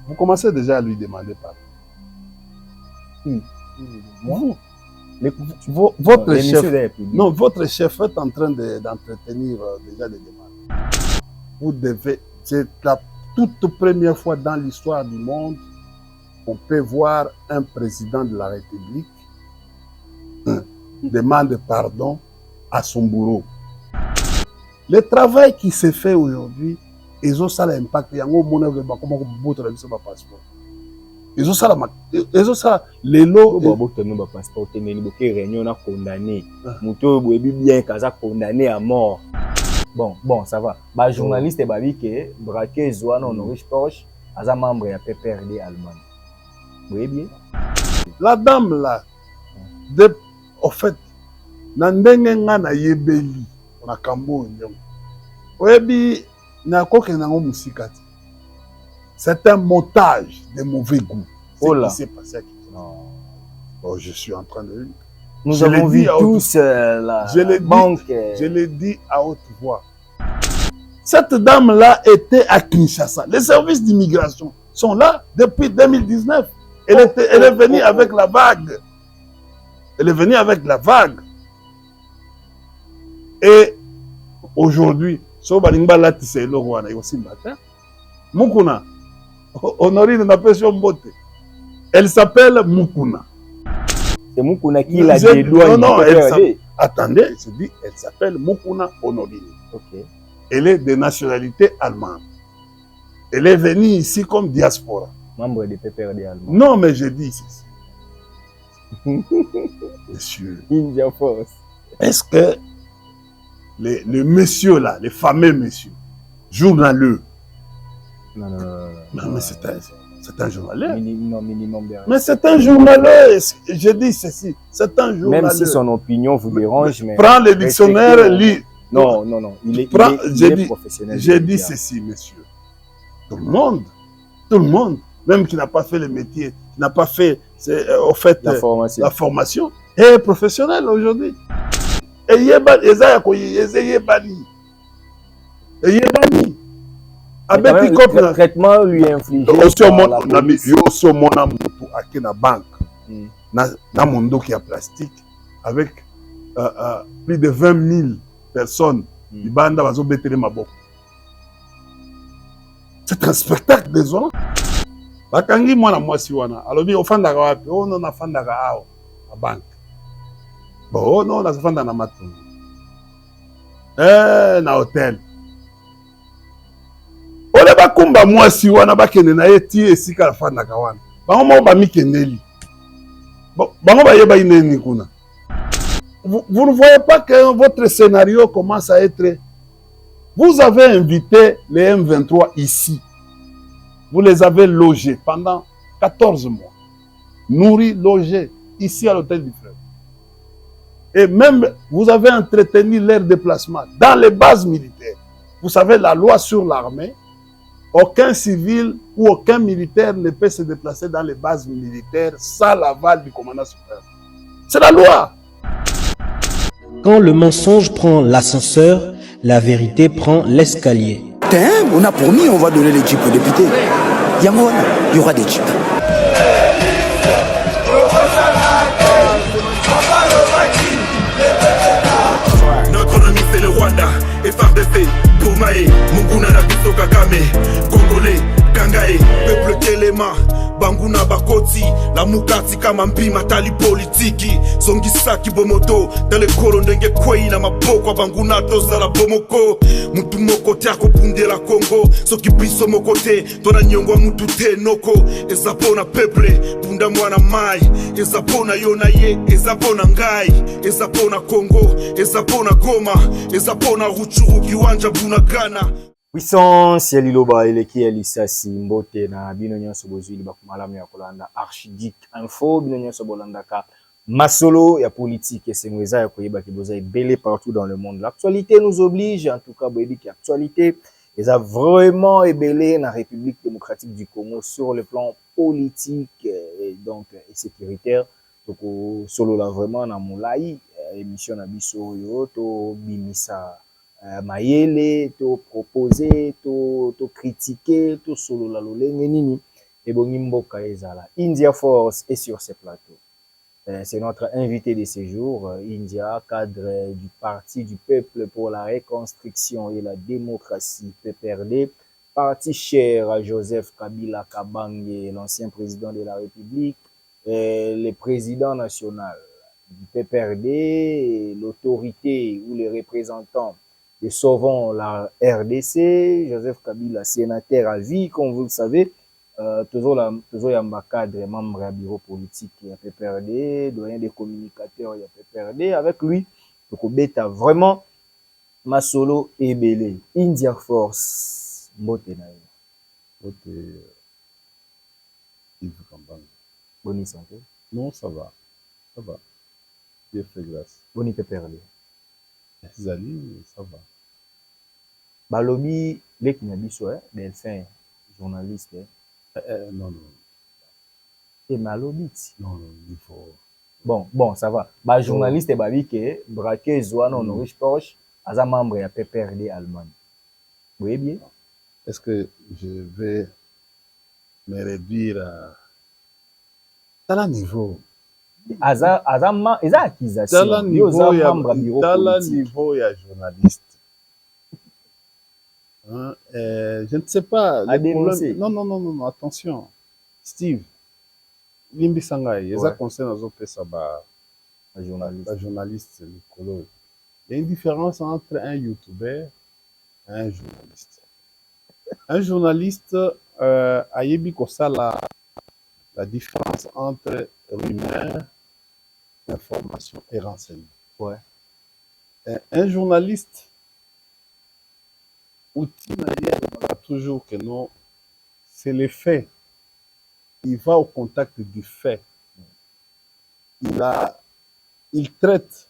Vous commencez déjà à lui demander pardon. Moi? Votre chef, non, votre chef est en train d'entretenir déjà des demandes. Vous devez, c'est la toute première fois dans l'histoire du monde qu'on peut voir un président de la République demander pardon à son bourreau. Le travail qui se fait aujourd'hui, ils ont ça l'impact. Il y a un comment vous passeport. Ils ont ça les lots. Passeport, réunion a condamné. Mouto bien kaza condamné à mort. Bon, ça va. Bah journaliste et babi que braqué Zoana Honoris Porsche, aza membre ya PPRD Allemagne. Vous voyez bien? La dame là, en fait, nandenge nga na yebeli na kambo nyongo. Oyebi na koke nango musikati. C'est un montage de mauvais goût. Oh là. Ce qui s'est passé à Kinshasa. Oh, je suis en train de... Nous avons vu tous la banque. Je l'ai dit à haute voix. Cette dame-là était à Kinshasa. Les services d'immigration sont là depuis 2019. Elle est venue avec la vague. Elle est venue avec la vague. Et aujourd'hui, Mukuna. Honorine n'a pas mbote. Elle s'appelle Mukuna. C'est Mukuna qui l'a dédouané. Non, attendez, je dis, elle s'appelle Mukuna Honorine. Okay. Elle est de nationalité allemande. Elle est venue ici comme diaspora. Membre de PPRD allemand. Non, mais je dis ceci. Monsieur, India Force. Est-ce que le monsieur là, le fameux monsieur, journaleux, non, mais c'est un journaleux. Minimum mais c'est un journaleux. Je dis ceci, c'est un journaleux. Même si son opinion vous dérange, mais... Prends le dictionnaire, lis. Non, il est professionnel. J'ai dit ceci, monsieur. Tout le monde, même qui n'a pas fait le métier, qui n'a pas fait au fait, la formation, est professionnel aujourd'hui. Et le traitement lui infligé aussi mon amour à la banque na mondo qui a plastique avec plus de 20 000 personnes qui banda bazo betele maboko. C'est un spectacle désolant. Bakangi mwana mwasi wana alobi ofandaka wapi? Oh non, nafandaka awa na banque. Bon, oh non, nazofanda na matungu. Na hôtel. Ole bakumba mwasi wana bakende na ye ti esika afandaka wana. Bango mo ba mikendeli. Bango ba yeba ineni kuna. Vous ne voyez pas que votre scénario commence à être... Vous avez invité les M23 ici. Vous les avez logés pendant 14 mois. Nourris, logés ici à l'hôtel du Frère. Et même, vous avez entretenu leur déplacement dans les bases militaires. Vous savez, la loi sur l'armée, aucun civil ou aucun militaire ne peut se déplacer dans les bases militaires sans l'aval du commandant suprême. C'est la loi. Quand le mensonge prend l'ascenseur, la vérité prend l'escalier. On a promis, on va donner les jeeps aux députés. Il y aura des jeeps. Notre ennemi c'est le Rwanda, FARDC, Tomae, Munguna Nabiso Kagame, Congolais, Kangae, peuple Telema, Banguna Bakoti, la Mukati kama mpima tali politiki, Songisaki Bomoto, dans kolo ndenge kwei na maboko Banguna toza la bomoko, mutu moko te akopunde la Congo, soki biso moko te, tona nyongwa mutu te noko, ezapona peuple, punda mwana mai, ezapona yona ye, ezapona ngai, ezapona Congo, ezapona Goma, ezapona Ruchuru kiwanja Bunagana. Puissance ya liloba eleki ya lisasi mbote na bino nyonso bozwi bakumalamu ya kolanda Archidic Info bino nyonso bolandaka masolo ya politique esengweza ya koyeba ki boza ebele partout dans le monde. L'actualité nous oblige, en tout cas boyebi ki actualité eza vraiment ebele na République démocratique du Congo sur le plan politique et donc et sécuritaire. Donc solo là vraiment na molai émission na biso yo to bimisa mayele, to proposer, to critiquer, to solo la lolenge nini. ebongi mboka ezala. India Force est sur ce plateau. C'est notre invité de ce jour, India, cadre du Parti du Peuple pour la Reconstruction et la Démocratie, PPRD, parti cher à Joseph Kabila Kabange, l'ancien président de la République, le président national du PPRD, l'autorité ou les représentants de Sauvons la RDC, Joseph Kabila, sénateur à vie, comme vous le savez, toujours un cadre, membre du bureau politique de la PPRD, doyen des communicateurs de la PPRD. Avec lui, le a vraiment Masolo et Belé. India Force, Mbote Naï. Côté Yves Kambang. Boni santé. Non, ça va. Ça va. Dieu fait grâce. Boni PPRD. Zali, ça va. Balobi, les Kinabiso, Delphin, journaliste. Non. Et Malobi. Non, il faut. Bon, ça va. Bah, journaliste et babi que braqué Zouane Honorich Porsche, à membre de PPRD Allemagne. Vous voyez bien? Est-ce que je vais me réduire à la niveau? Aza accusation. Dans le niveau, il y a journaliste. Hein, je ne sais pas. Non, attention. Steve, Limbi Sangai, il y a concerne la journaliste. Il y a une différence entre un YouTuber et un journaliste. Un journaliste a yebi kosa la différence entre rumeur, information et renseignement. Ouais. Un journaliste, outil toujours que non, c'est les faits. Il va au contact du fait. Il traite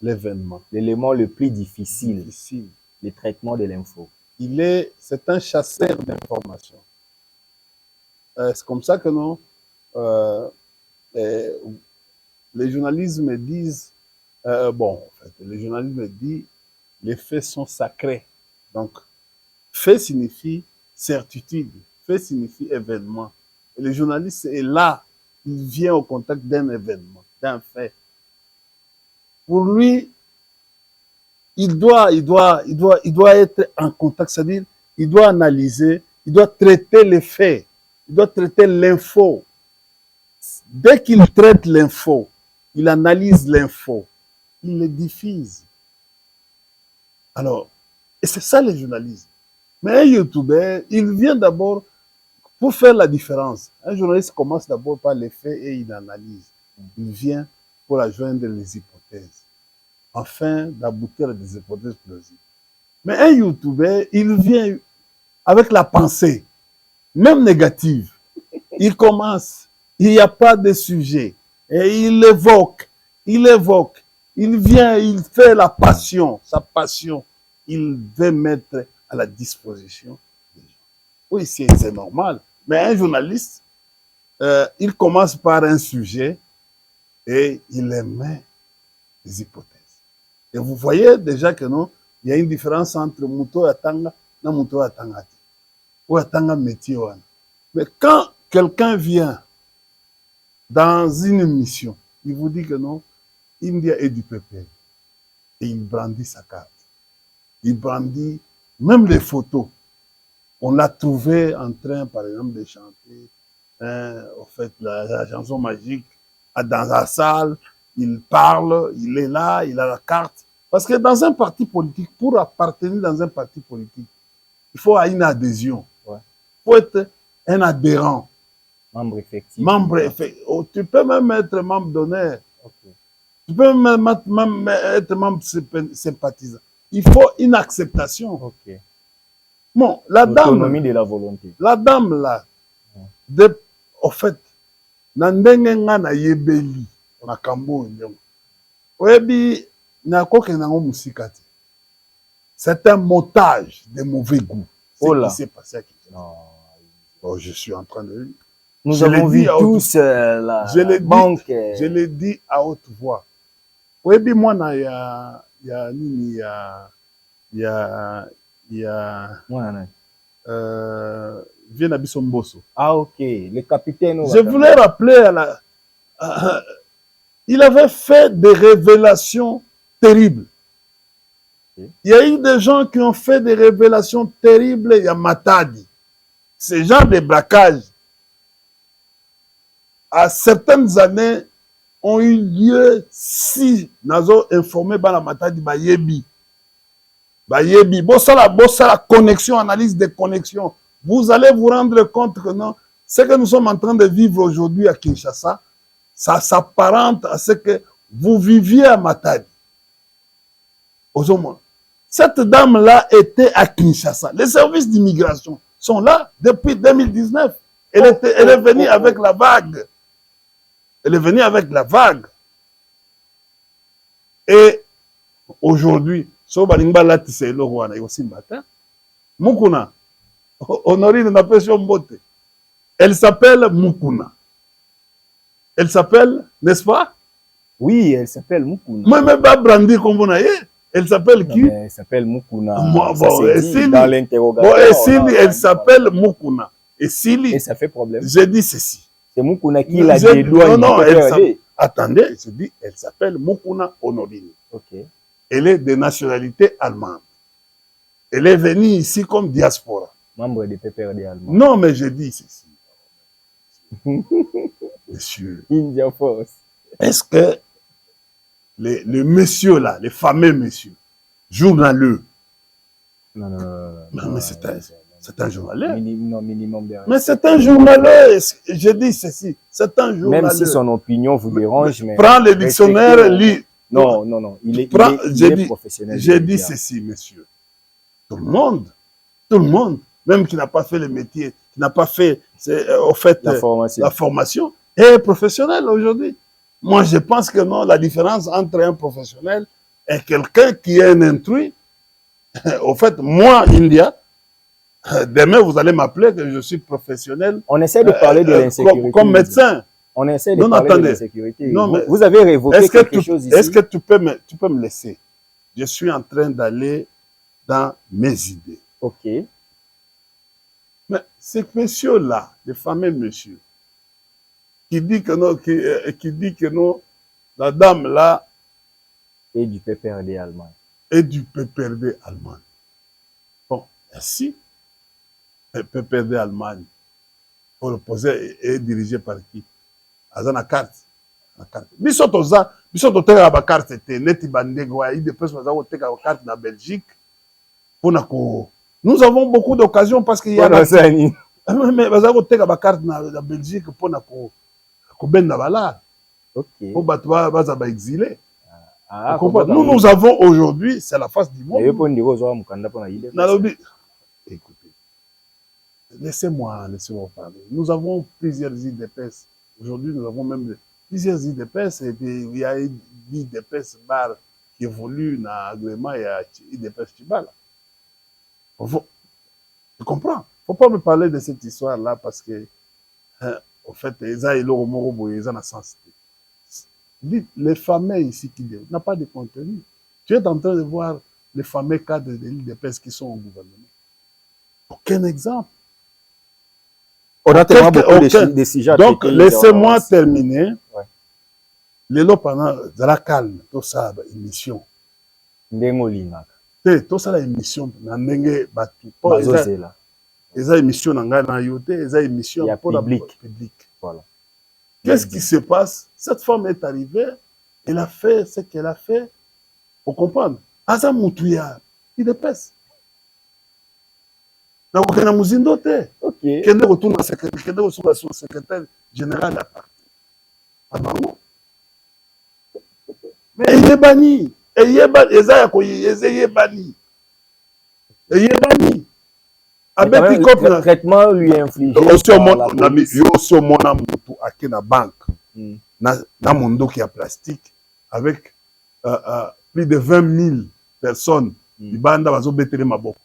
l'événement. L'élément le plus difficile, le traitement de l'info. C'est un chasseur d'informations. C'est comme ça que non, les journalistes me disent, les journalistes me disent, les faits sont sacrés. Donc, fait signifie certitude, fait signifie événement. Et le journaliste est là, il vient au contact d'un événement, d'un fait. Pour lui, il doit être en contact, c'est-à-dire, il doit analyser, il doit traiter les faits, il doit traiter l'info. Dès qu'il traite l'info, il analyse l'info, il le diffuse. Alors, et c'est ça le journalisme. Mais un YouTuber, il vient d'abord pour faire la différence. Un journaliste commence d'abord par les faits et il analyse. Il vient pour joindre les hypothèses, afin d'aboutir à des hypothèses plausibles. Mais un YouTuber, il vient avec la pensée, même négative. Il commence, il n'y a pas de sujet, et il évoque, il vient, il fait la passion, sa passion, il veut mettre à la disposition des gens. Oui, c'est normal, mais un journaliste, il commence par un sujet et il émet des hypothèses. Et vous voyez déjà que non, il y a une différence entre Mouto Atanga et Mouto Atangati. Ou Atanga métier. Mais quand quelqu'un vient dans une mission, il vous dit que non, India est du peuple. Et il brandit sa carte. Il brandit même les photos. On l'a trouvé en train, par exemple, de chanter la chanson magique dans la salle. Il parle, il est là, il a la carte. Parce que dans un parti politique, pour appartenir dans un parti politique, il faut avoir une adhésion. Ouais. Il faut être un adhérent. Membre effectif. Oh, tu peux même être membre d'honneur. Okay. Tu peux même être membre sympathisant. Il faut une acceptation. Okay. Bon, la l'autonomie de la volonté. La dame là, au fait, nandenge nga na yebeli makambo nyongo. Oyebi na koke nango musikati. C'est un montage de mauvais goût. Ce qui s'est passé à Kinshasa. Oh, je suis en train de... Nous avons vu tous la banque. Je l'ai dit à haute voix. Oyebi moi na vient à Bissomboso. Ah, ok. Le capitaine. Je voulais rappeler il avait fait des révélations terribles. Il y a eu des gens qui ont fait des révélations terribles. Il y a Matadi. Ces gens de braquage, à certaines années, ont eu lieu si Nazo informé par la Matadi Bayebi. Bayebi. La connexion, analyse des connexions. Vous allez vous rendre compte que non, ce que nous sommes en train de vivre aujourd'hui à Kinshasa, ça s'apparente à ce que vous viviez à Matadi. Cette dame-là était à Kinshasa. Les services d'immigration sont là depuis 2019. Elle est venue avec la vague. Elle est venue avec la vague. Et aujourd'hui, Mukuna, Honorine n'a pas Mbote. Elle s'appelle Mukuna. Elle s'appelle, n'est-ce pas? Oui, elle s'appelle Mukuna. Moi, même pas Brandi comme vous n'avez. Elle s'appelle qui? Elle s'appelle Mukuna. Moi, bon, dans l'interrogatoire. Elle s'appelle Mukuna. Et ça fait problème. J'ai dit ceci. C'est Mukuna qui l'a dit. Non, attendez, je dis, elle s'appelle Mukuna Honorine. Ok. Elle est de nationalité allemande. Elle est venue ici comme diaspora. Membre des PPRD allemands. Non, mais je dis ceci. Monsieur. India Force. Est-ce que le monsieur là, le fameux monsieur, journaleux. Non. Mais c'est un journaleux. Minimum de... Mais c'est un journaleux. Je dis ceci. C'est un journaleux. Même si son opinion vous dérange, mais... Prends le dictionnaire, lis. Non. Il est professionnel. J'ai dit ceci, monsieur. Tout le monde, même qui n'a pas fait le métier, qui n'a pas fait, au fait, la formation, est professionnel aujourd'hui. Moi, je pense que non, la différence entre un professionnel et quelqu'un qui est un intrus, au fait, moi, India, demain, vous allez m'appeler que je suis professionnel. On essaie de parler de l'insécurité. Comme médecin. On essaie de parler de l'insécurité. Non, vous avez révoqué quelque chose ici. Est-ce que tu peux me laisser? Je suis en train d'aller dans mes idées. Ok. Mais ce monsieur-là, le fameux monsieur, qui dit que non, la dame-là est du PPRD allemand. Et du PPRD allemand. Bon, ainsi, le PPRD allemand, pour le poser, est dirigé par qui? Azana carte. Bisoto teka ba carte te neti bandego ya ide personnes za teka carte na Belgique. Nous avons beaucoup d'occasions parce qu'il y a mais bazako teka ba carte na Belgique pour na ko benda bala. OK. Pour batwa baza ba exilé. Nous avons aujourd'hui, c'est la face du monde. Écoutez. Laissez-moi parler. Nous avons plusieurs IDPS. Aujourd'hui, nous avons même plusieurs IDPS et puis il y a IDPS bar qui évolue dans l'agrément et IDPS Chibala. Tu comprends? Il ne faut pas me parler de cette histoire-là parce que, au fait, les familles ici qui n'ont pas de contenu. Tu es en train de voir les fameux cadres de l'IDPS qui sont au gouvernement. Aucun exemple. On a tellement beaucoup de sujets. Donc, laissez-moi terminer. Ouais. Les lots pendant la calme, tout ça, émission. Tout ça, émission, n'andenge batu. Les émissions n'anga yote, les émissions pour le public. Voilà. Qu'est-ce qui se passe? Cette femme est arrivée, elle a fait ce qu'elle a fait. Vous comprenez? Aza Moutouya, il dépêche. Na kokena muzindo te. OK. Kende retourne au secrétaire général à part. À Bango. Mais il est banni. Et il est banni. Il est banni. Avec le traitement lui infligé. Aussi au monde à la banque. Dans mon dos qui a plastique. Avec plus de 20 000 personnes. Ils bandent à Zobétélé Maboko.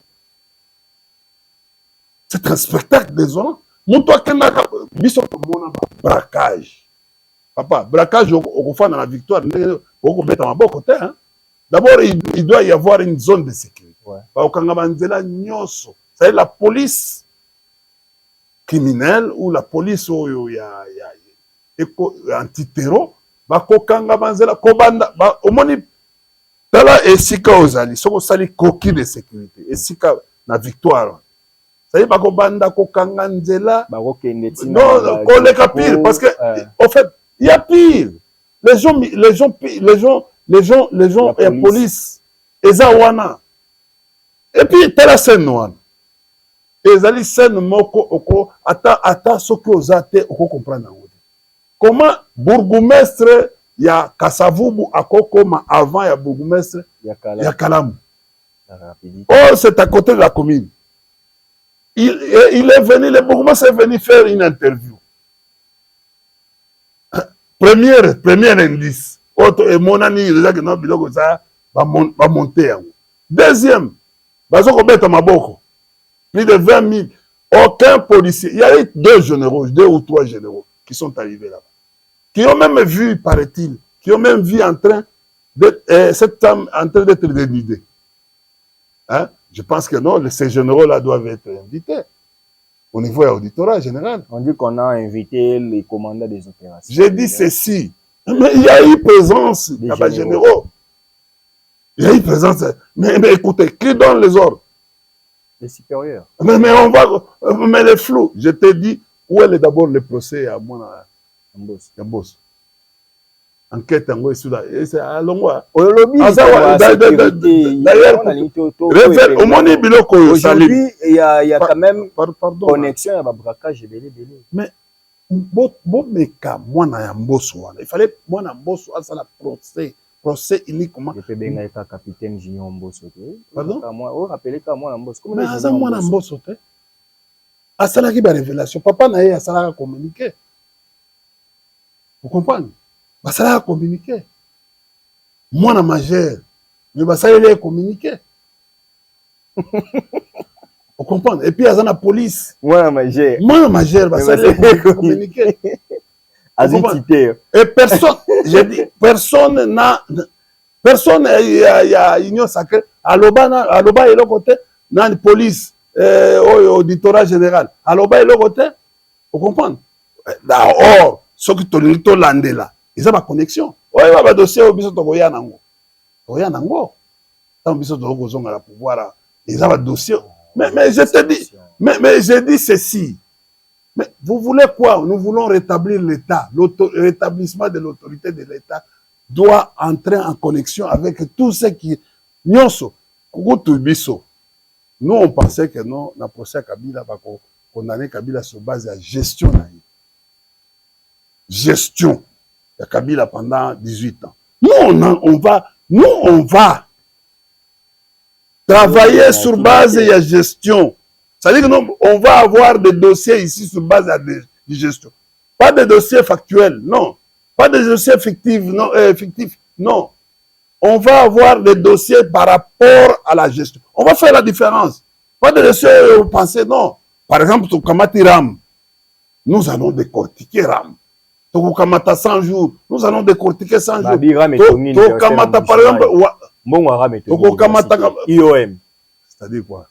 C'est un spectacle désolant. Mon toi qui n'a pas braquage. Papa, braquage au fait dans la victoire. D'abord, il doit y avoir une zone de sécurité. C'est la police criminels ou la police oyo ya antiterror bakokanga banzela kobanda omoni tala esika ozali soko sali coquille de sécurité esika na victoire ça y est bakobanda kokanga nzela bakokende non koleka pire parce que en fait il y a pire les gens ya police eza wana et puis tala scène wana ezali scène moko oko ata soki oza te oko comprendre yango te comment bourgmestre ya Kasavubu akokoma avant ya bourgmestre ya Kalamu. Oh, c'est à côté de la commune. Il est venu, le bourgmestre est venu faire une interview. Premier indice. Autre, et mon ami, il a dit non, biloko ça va monter. Deuxième, bazo kobeta maboko. Plus de 20 000. Aucun policier. Il y a eu 2 ou 3 généraux qui sont arrivés là-bas. Qui ont même vu, paraît-il, qui ont même vu en train cette femme en train d'être dénudée. Hein? Je pense que non, ces généraux-là doivent être invités au niveau de l'auditorat général. On dit qu'on a invité les commandants des opérations. J'ai dit ceci. Mais il y a eu présence des généraux. Il y a eu présence. Mais écoutez, qui donne les ordres? Les supérieurs. Mais on va. Mais les flous. Je te dis, où est d'abord le procès à moi? Boss. Enquête en gros là c'est à longwa aujourd'hui il y a quand même connexion à braquage belé mais meka mwana ya mboso wana il fallait mwana mboso asa la procès uniquement je peux bien être capitaine Junior Mboso pardon moi on rappelait ka mwana mboso comment asa mwana mboso te asa ki ba révélation papa na ye asa la communiquer. Vous comprenez? Ça va communiquer. Moi, na majeur, mais ça va communiquer. Vous comprenez? Et puis, il y a la police. Moi, na majeur, ça va communiquer. Et personne, j'ai dit, personne n'a. Personne a union sacrée. Aloba est le côté, dans la police, auditorat général. Aloba est le côté. Vous comprenez? Dehors. Ce qui te landé là, ils ont ma connexion. Oui, il y a un dossier au biso de Goyanango. Goyanango. Dans le biso de Gozong à la pouvoir, ils ont un dossier. Mais je te dis, mais je dis ceci. Mais vous voulez quoi? Nous voulons rétablir l'État. Le rétablissement de l'autorité de l'État doit entrer en connexion avec tout ce qui. Nyonso, Kukutu biso. Nous, on pensait que non, la procès Kabila va condamner Kabila sur base de la gestion. Gestion de Kabila pendant 18 ans. Nous, on va travailler sur base de la gestion. C'est-à-dire que nous, on va avoir des dossiers ici sur base de gestion. Pas de dossiers factuels, non. Pas de dossiers fictifs, non. Non. On va avoir des dossiers par rapport à la gestion. On va faire la différence. Pas de dossiers, vous pensez, non. Par exemple, sur Kamati Ram, nous allons décortiquer Ram. Tokamata 100 jours, nous allons décortiquer 100 jours. Tokamata par exemple, IOM. C'est-à-dire quoi?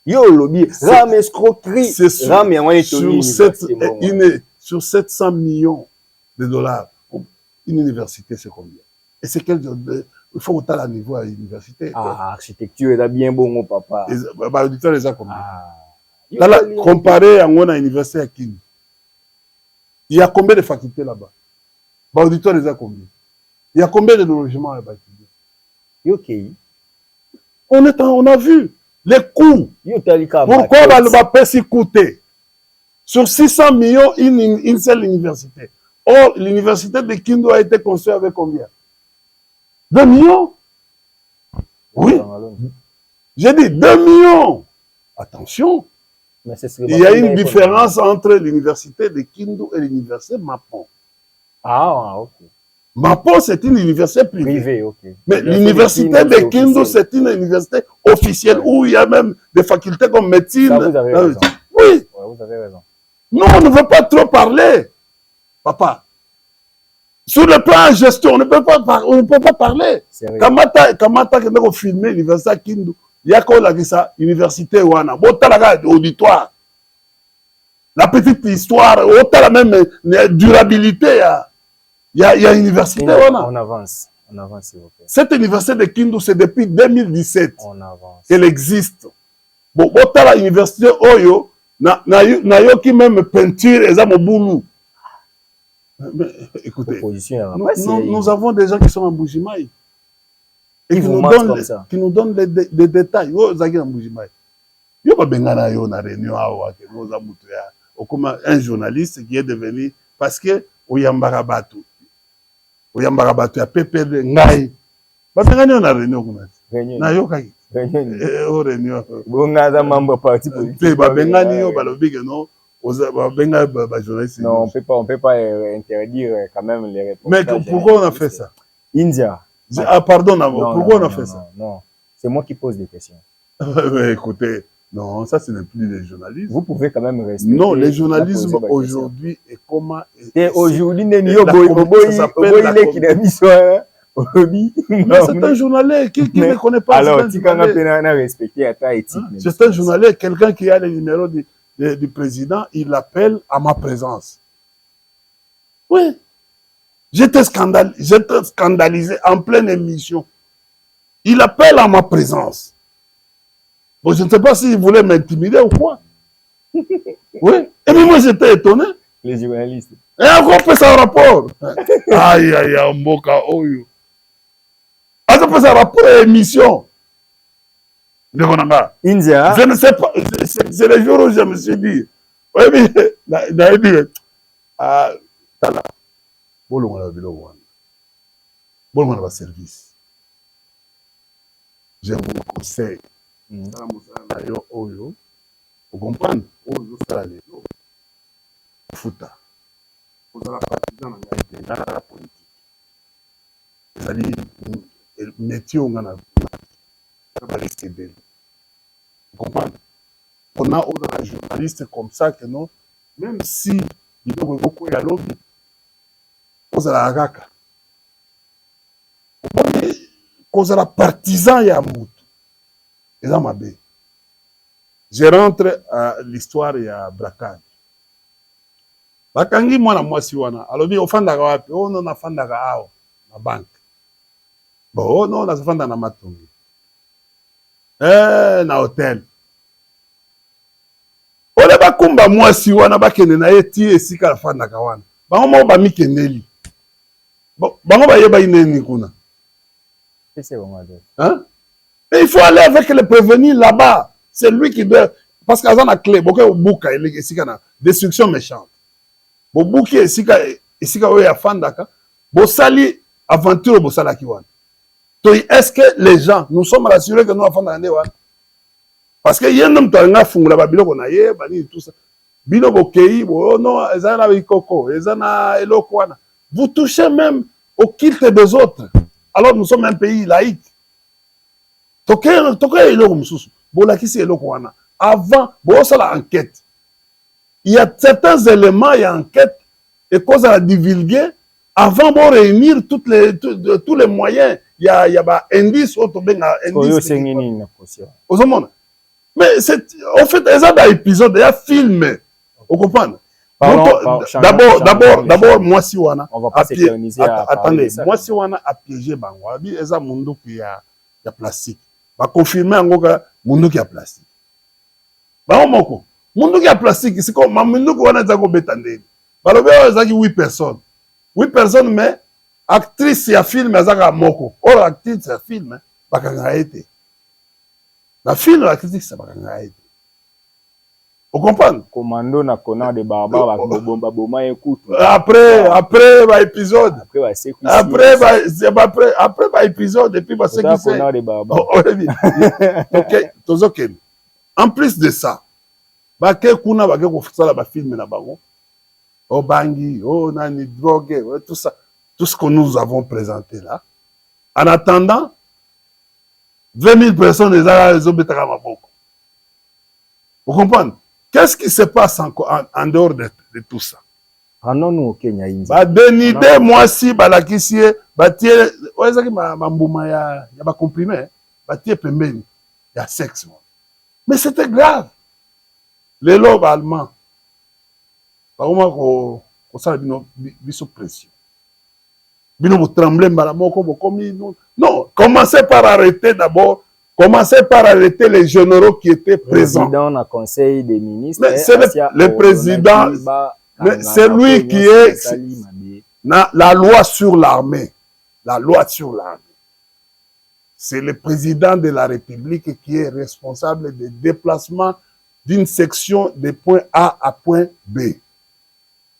Yo lobby, Ram escroquerie, Ram sur 700 millions de dollars, une université c'est combien? Et c'est quel il faut autant à niveau à l'université. Ah, architecture est bien bon papa. L'auditeur les a combien? Comparé à mon université à King. Il y a combien de facultés là-bas? L'auditoire les a combien? Il y a combien de logements là-bas? Ok. On a vu les coûts. Pourquoi va pas si coûter? Sur 600 millions, une seule université. Or, l'université de Kindu a été construite avec combien? 2 millions? Oui. J'ai dit 2 millions. Attention. Il y a une différence entre l'université de Kindu et l'université Mapon. Ah, ok. Mapon, c'est une université privée. Ok. Mais l'université de Kindu, c'est une université officielle où il y a même des facultés comme médecine. Ça, vous avez raison. Oui. Ouais, vous avez raison. Non, on ne veut pas trop parler. Papa. Sur le plan gestion, on ne peut pas parler. Kamata, qui a filmé l'université de Kindu. Il y a quoi là, ça, université Wana. Bon, t'as la auditoire. la petite histoire, autant la même durabilité, il y a université. On avance, s'il vous plaît. Cette université de Kindu, c'est depuis 2017 qu'elle existe. Bon, autant la université Oyo, na yoki même peinture, et ça mon boulot. Écoutez, nous avons des gens qui sont en Bujimaï. Et qui nous donnent des détails. Yo, Zaki en Bujimaï. Yo, pas bengana yo na réunion un journaliste qui est devenu, parce que Oyambara Batu ya PPD ngai. Ba bengana yo na réunion na yo kaki. Réunion. Bonga za mambo parti politique. Ba bengani yo balobi que non. Non, on peut pas interdire quand même les reportages. Mais pourquoi on a fait ça? India. Ah, pardon, pourquoi on a fait ça? Non, c'est moi qui pose des questions. Écoutez, non, ça ce n'est plus les journalistes. Vous pouvez quand même respecter. Non, les journalisme aujourd'hui est comment? Aujourd'hui, c'est un journaliste qui ne connaît pas. Alors, tu peux respecter ta éthique. C'est un journaliste, quelqu'un qui a le numéro du président, il l'appelle à ma présence. Oui. J'étais scandalisé en pleine émission. Il appelle à ma présence. Bon, je ne sais pas s'il voulait m'intimider ou quoi. Oui. Et puis moi, j'étais étonné. Les journalistes. Et encore fait son rapport. Aïe, aïe, aïe, Mboka Oyo. Encore fait son rapport à l'émission. India. Je ne sais pas. C'est le jour où je me suis dit. Oui, mais il dit. Ah, Tala. Bon, on a service. Je vous conseille. Vous comprenez? Vous Futa. Vous avez la politique. C'est-à-dire, le métier, on a vous comprenez? On a des journalistes comme ça que non, même si il y a beaucoup de lobby, on a la raka. On a la partisan ya mutu. Et ça m'a bien. Je rentre à l'histoire ya braquage. Bakangi mwana mwasi wana, alobi ofandaka wapi? Oh non, nafandaka awa na banque. Bon, oh non, nafandaka na matongi. Na hotel. Ole bakumba mwasi wana bakende na ye ti esika afandaka wana. Bango mo ba mikendeli. Bango ba yeba ineni kuna. C'est bon, hein? Et il faut aller avec le prévenu là-bas. C'est lui qui doit. Parce qu'il y a une clé. Beaucoup de bouka, destruction méchante. Beaucoup de oya afandaka. Bosali aventure bosala kiwana. Est-ce que les gens, nous sommes rassurés que nous avons. Parce que y a un homme qui a fait un babilo qu'on a eu, tout ça. Bino bokei, non, ezana bikoko, ezana elokwana. Vous touchez même au culte des autres. Alors nous sommes un pays laïque. Toké eloko mususu. Bolakisi elokwana. Avant, ça la enquête. Il y a certains éléments, il y a enquête, et cause à la divulguer, avant de réunir tous les moyens. Il y a indice, mais c'est, en fait, il y a des épisodes, il y a filmé. Vous comprenez? D'abord, moi, si on a. On va pas s'éterniser à attendez, moi, si on a piégé Bango, il y a un monde qui a plastique. Va confirmer en gros que monde qui a plastique. Bah, on monde qui a plastique, c'est comme monde qui a zago betandé. Bah, le béo, il y a 8 personnes. 8 personnes, mais actrice, il y a film, il y a moko. Or, actrice, il y a film, bah, quand il a été. La film, la critique, ça va être. Vous comprenez? Commando na kona de barbares, après, épisode. Après, épisode, et puis, c'est qui c'est. Ok. En plus de ça, kuna film na bango. Oh, bangi, oh, nani, drogue, tout ça. Tout ce que nous avons présenté là. En attendant, 20 000 personnes, les Vous comprenez? Qu'est-ce qui se passe en dehors de tout ça? Rendons-nous au Kenya. Benide, moi si, balakisi, batie, oezaki mambuma ya comprimé, batie pembeni, ya sexe. Mais c'était grave. Les lobes allemands, bakoma kosala biso pression. Bino vous tremblez malamoko bokomi non, commencez par arrêter d'abord. Commencez par arrêter les généraux qui étaient présents. Président dans le conseil des ministres. Mais c'est le président, mais c'est lui qui est la loi sur l'armée. La loi sur l'armée. C'est le président de la République qui est responsable des déplacements d'une section de point A à point B.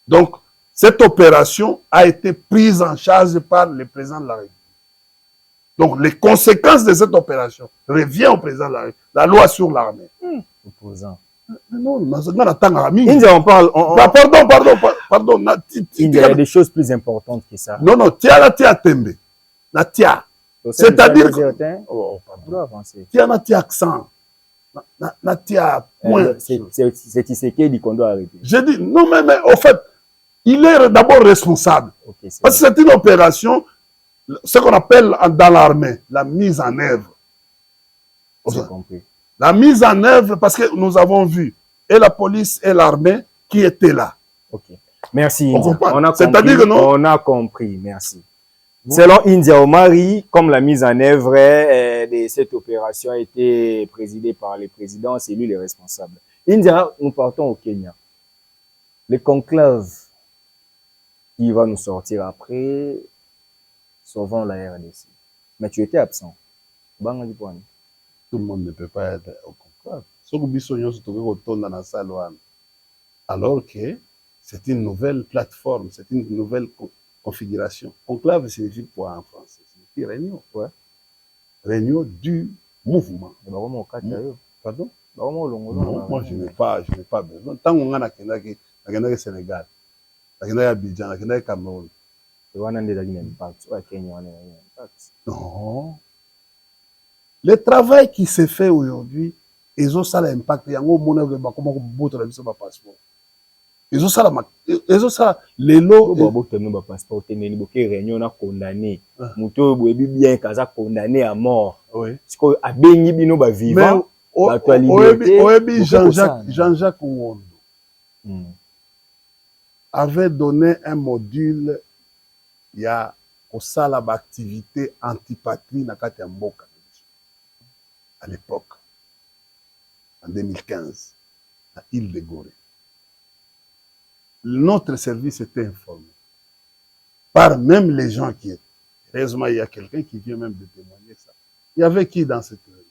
Donc, cette opération a été prise en charge par le président de la République. Donc, les conséquences de cette opération reviennent au président de la République. La loi sur l'armée. Opposant. Non, India, on parle. Pardon. Il y a des choses plus importantes que ça. Non, tia tembe. Na tia. C'est-à-dire que. Tia accent. Na tia point. C'est Tshisekedi qu'on doit arrêter. J'ai dit, non, mais au fait, il est d'abord responsable. Okay, parce que c'est une opération, ce qu'on appelle dans l'armée, la mise en œuvre. J'ai compris. La mise en œuvre, parce que nous avons vu, et la police et l'armée qui étaient là. Ok. Merci, India. C'est-à-dire que non. On a compris, merci. Bon. Selon India Omari, comme la mise en œuvre de cette opération a été présidée par le président, c'est lui le responsable. India, nous partons au Kenya. Le conclave qui va nous sortir après, sauvant la RDC. Mais tu étais absent. Tout le monde ne peut pas être au conclave. Alors que c'est une nouvelle plateforme, c'est une nouvelle configuration. Conclave signifie quoi en français? Signifie réunion. Ouais. Réunion du mouvement. Pardon? Non, moi je n'ai pas besoin. Tant qu'on a au Sénégal, à Abidjan, à Cameroun. Non. Le travail qui se fait aujourd'hui, ils ont ça l'impact. Il y a un moment où comment botre le passeport. Ils ont ça les lots. Passeport réunion a condamné. Muto boyebi bien kaza condamné à mort. Oui. Parce que a bengi bino ba vivant. Oyebi Jean-Jacques Ouondo avait donné un module, il y a au sala d'activité antipatrie na kati ya mboka à l'époque, en 2015, à Île de Gorée. Notre service était informé par même les gens qui étaient. Heureusement, il y a quelqu'un qui vient même de témoigner ça. Il y avait qui dans cette réunion?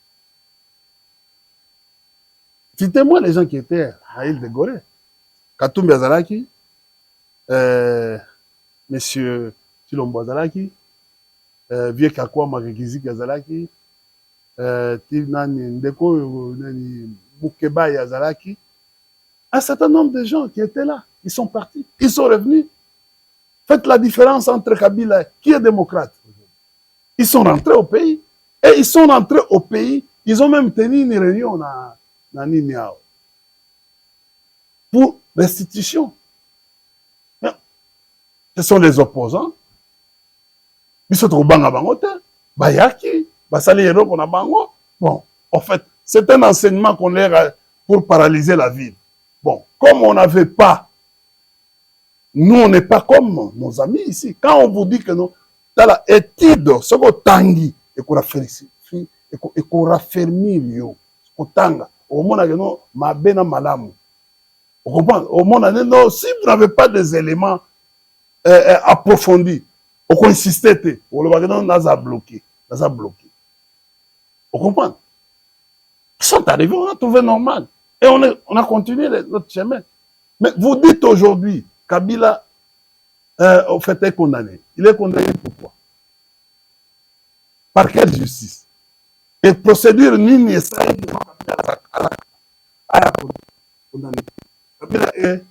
Citez-moi les gens qui étaient à Île de Gorée. Katumbi Azalaki, Monsieur Chilombo Azalaki, Vieux Kakwa Maregizi Azalaki, Ndeko Mukeba Azalaki. Un certain nombre de gens qui étaient là, ils sont partis, ils sont revenus. Faites la différence entre Kabila, qui est démocrate. Ils sont rentrés au pays. Et ils sont rentrés au pays, ils ont même tenu une réunion dans Niniao pour restitution. Ce sont les opposants. Ils sont au banga bangote, bayaki, basali hero qu'on a bango. Bon, en fait, c'est un enseignement qu'on leur pour paralyser la ville. Bon, comme on n'avait pas, nous on n'est pas comme nos amis ici. Quand on vous dit que nous, dans la étude, ce qu'on tangi et qu'on a fait ici, et qu'on raffermit yo, qu'on tanga, au monde que nous, ma bena malamu. Vous comprenez? Au monde non, si vous n'avez pas des éléments approfondis, on insiste, on a bloqué, Vous comprenez? Ils sont arrivés, on a trouvé normal. Et on a continué notre chemin. Mais vous dites aujourd'hui, Kabila, au fait, est condamné. Il est condamné pourquoi? Par quelle justice? Et procédure ni ça à condamné. Kabila est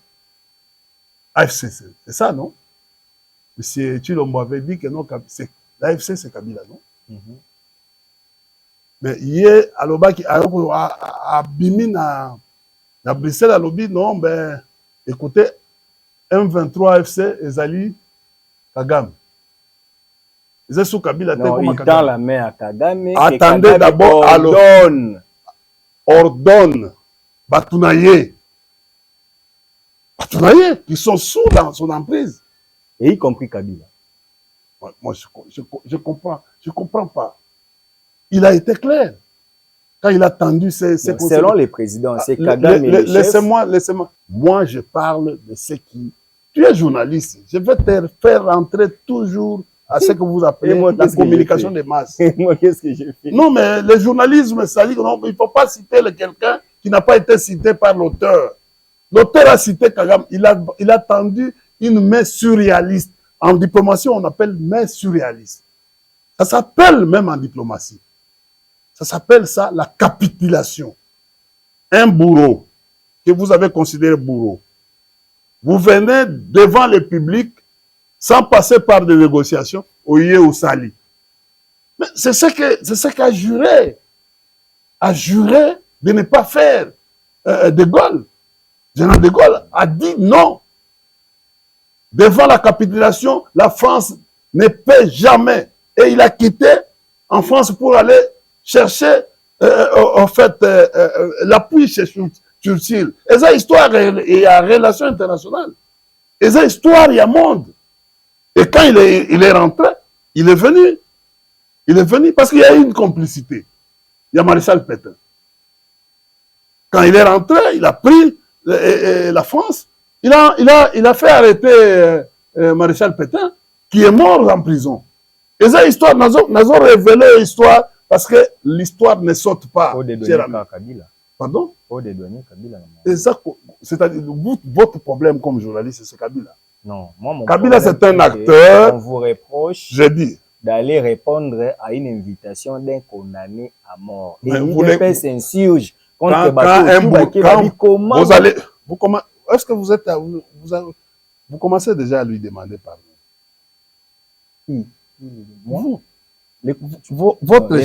AFC, c'est ça, non? Monsieur Chilombo avait dit que non, l'AFC c'est Kabila, non? Mais hier, à l'Obaki, à Bimi, à Bruxelles, à l'Obi, non, ben, écoutez, M23 FC, Ezali, Kagame. Ils sont Kabila. Non, il tend la main à Kagame. Attendez d'abord, ordonne, Batunaye. Vous qui sont sous dans son emprise. Et y compris Kabila. Moi, je comprends pas. Il a été clair. Quand il a tendu ses selon les présidents, c'est Kagame et les chefs. Laissez-moi. Moi, je parle de ce qui... Tu es journaliste. Je vais te faire rentrer toujours à ce que vous appelez la communication des masses. Moi, qu'est-ce que j'ai fait? Non, mais le journalisme, ça dit que non, il ne faut pas citer quelqu'un qui n'a pas été cité par l'auteur. L'auteur a cité Kagame. Il a tendu une main surréaliste. En diplomatie, on appelle main surréaliste. Ça s'appelle même en diplomatie. Ça s'appelle ça la capitulation. Un bourreau que vous avez considéré bourreau. Vous venez devant le public sans passer par des négociations, au yé ou sali. Mais c'est ce qu'a juré. A juré de ne pas faire De Gaulle. Général de Gaulle a dit non. Devant la capitulation, la France ne paie jamais. Et il a quitté en France pour aller chercher en fait l'appui chez Churchill. Et ça, histoire, il y a relation internationale. Et ça, histoire, il y a monde. Et quand il est rentré, il est venu. Il est venu parce qu'il y a eu une complicité. Il y a Maréchal Pétain. Quand il est rentré, il a pris la France. Il a fait arrêter Maréchal Pétain, qui est mort en prison. Et ça, histoire, nous avons révélé l'histoire parce que l'histoire ne saute pas. Pardon? C'est-à-dire, votre problème comme journaliste, c'est Kabila. Non, moi, mon Kabila, c'est un acteur. On vous reproche j'ai dit, d'aller répondre à une invitation d'un condamné à mort. Et l'UDP s'insurge contre comment vous allez... Est-ce que vous commencez déjà à lui demander pardon? Votre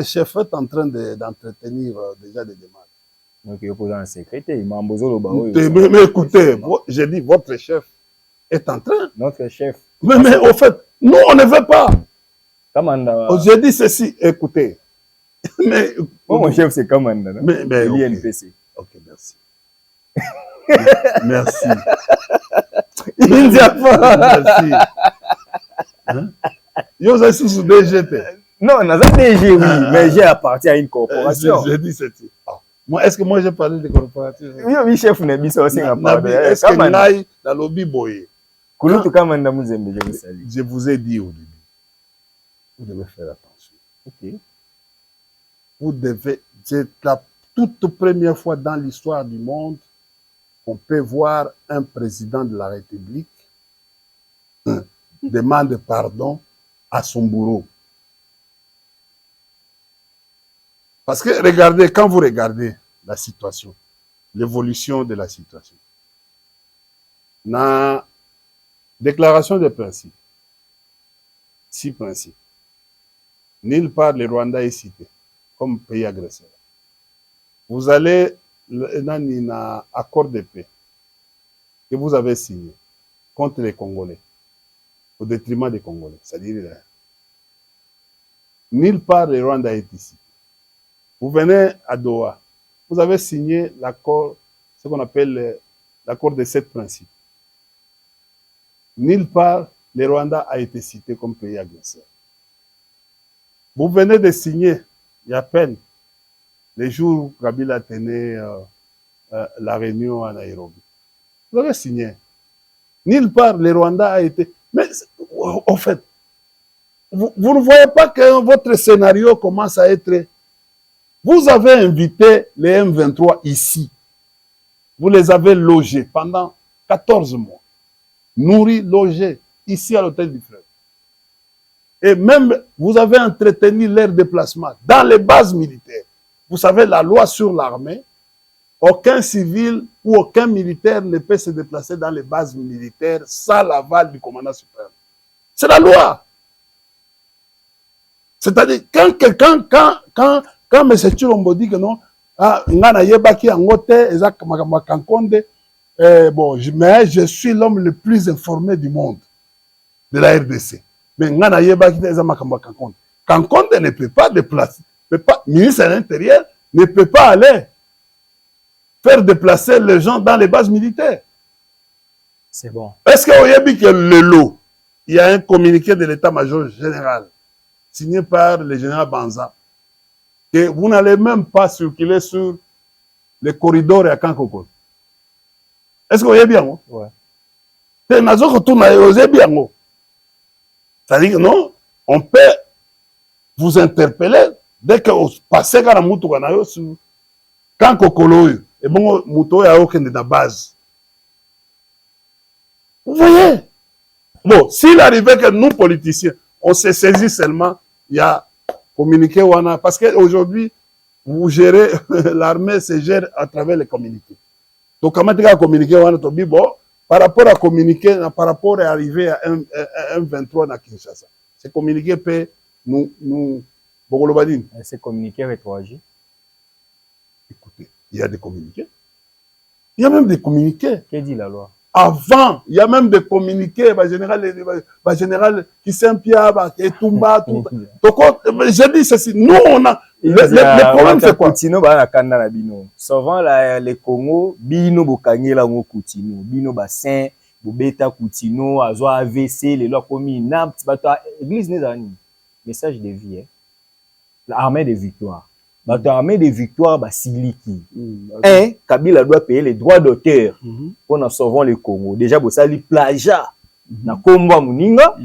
chef est en train d'entretenir déjà des démarches. Donc, il est en secrétaire. Mais écoutez, j'ai dit votre chef est en train. Notre chef. Mais au fait, nous, on ne veut pas. J'ai dit ceci, écoutez. Mais, mon chef, c'est Kamanda. Mais l'INPC. Ok, merci. Merci. Il dit pas. Merci. Yo, c'est sous DGT. Non, on a DG, oui, mais j'ai appartenu à une corporation. J'ai dit ceci. Moi, est-ce que moi j'ai parlé de corporation? Oui, chef, on a dit ça aussi. Est-ce que Naï, la lobby boye? Je vous ai dit au début, vous devez faire attention. Ok. Vous devez, c'est la toute première fois dans l'histoire du monde qu'on peut voir un président de la République demander pardon à son bourreau. Parce que regardez, quand vous regardez la situation, l'évolution de la situation, dans la déclaration de principes, 6 principes, nulle part le Rwanda est cité comme pays agresseur. Vous allez dans un accord de paix que vous avez signé contre les Congolais, au détriment des Congolais, c'est-à-dire nulle part le Rwanda est ici. Vous venez à Doha, vous avez signé l'accord, ce qu'on appelle l'accord de 7 principes. Nulle part le Rwanda a été cité comme pays agresseur. Vous venez de signer, il y a à peine, les jours où Kabila tenait la réunion à Nairobi. Vous avez signé. Nulle part le Rwanda a été... Mais en fait, vous ne voyez pas que votre scénario commence à être... Vous avez invité les M23 ici. Vous les avez logés pendant 14 mois. Nourris, logés, ici à l'hôtel du Fleuve. Et même, vous avez entretenu leur déplacement dans les bases militaires. Vous savez, la loi sur l'armée, aucun civil ou aucun militaire ne peut se déplacer dans les bases militaires sans l'aval du commandant suprême. C'est la loi. C'est-à-dire, quand M. Chilombo dit que non, mais je suis l'homme le plus informé du monde, de la RDC. Mais Kankonde ne peut pas déplacer, le ministre de l'Intérieur ne peut pas aller faire déplacer les gens dans les bases militaires. C'est bon. Est-ce qu'on y a dit que le lot, il y a un communiqué de l'état-major général signé par le général Banza, que vous n'allez même pas circuler sur les corridors à Kankoko. Est-ce qu'on y a bien? Ouais. C'est bien. C'est-à-dire que non, on peut vous interpeller dès que vous passez dans la moto sur Kankoko. Et bon, moto a aucune de la base. Vous voyez? Bon, s'il arrivait que nous, politiciens, on se saisit seulement, il y a communiqué Wana. Parce qu'aujourd'hui, vous gérez, l'armée se gère à travers les communiqués. Donc, comment tu as communiqué Wana, bon, par rapport à communiquer, par rapport à arriver à un 23 à Kinshasa. C'est communiqué peut nous, Bogolobadine. C'est communiqué avec 3G. Écoutez, il y a des communiqués. Il y a même des communiqués. Que dit la loi? Avant, il y a même des communiqués, général qui Saint-Pierre, qui Tumba, tout. Donc, je dis ceci, nous, on a. Le problème, c'est quoi? Souvent, les Congo, bino bokangela ngo Koutino, bino bassin, bobeta Koutino, azo AVC, les lois commis inaptes, église n'est pas message de vie, l'armée de victoire. L'armée de victoire, Siliki. Kabila doit payer les droits d'auteur pour nous sauver le Congo. Déjà, vous savez, plagiat, na Komba Muninga,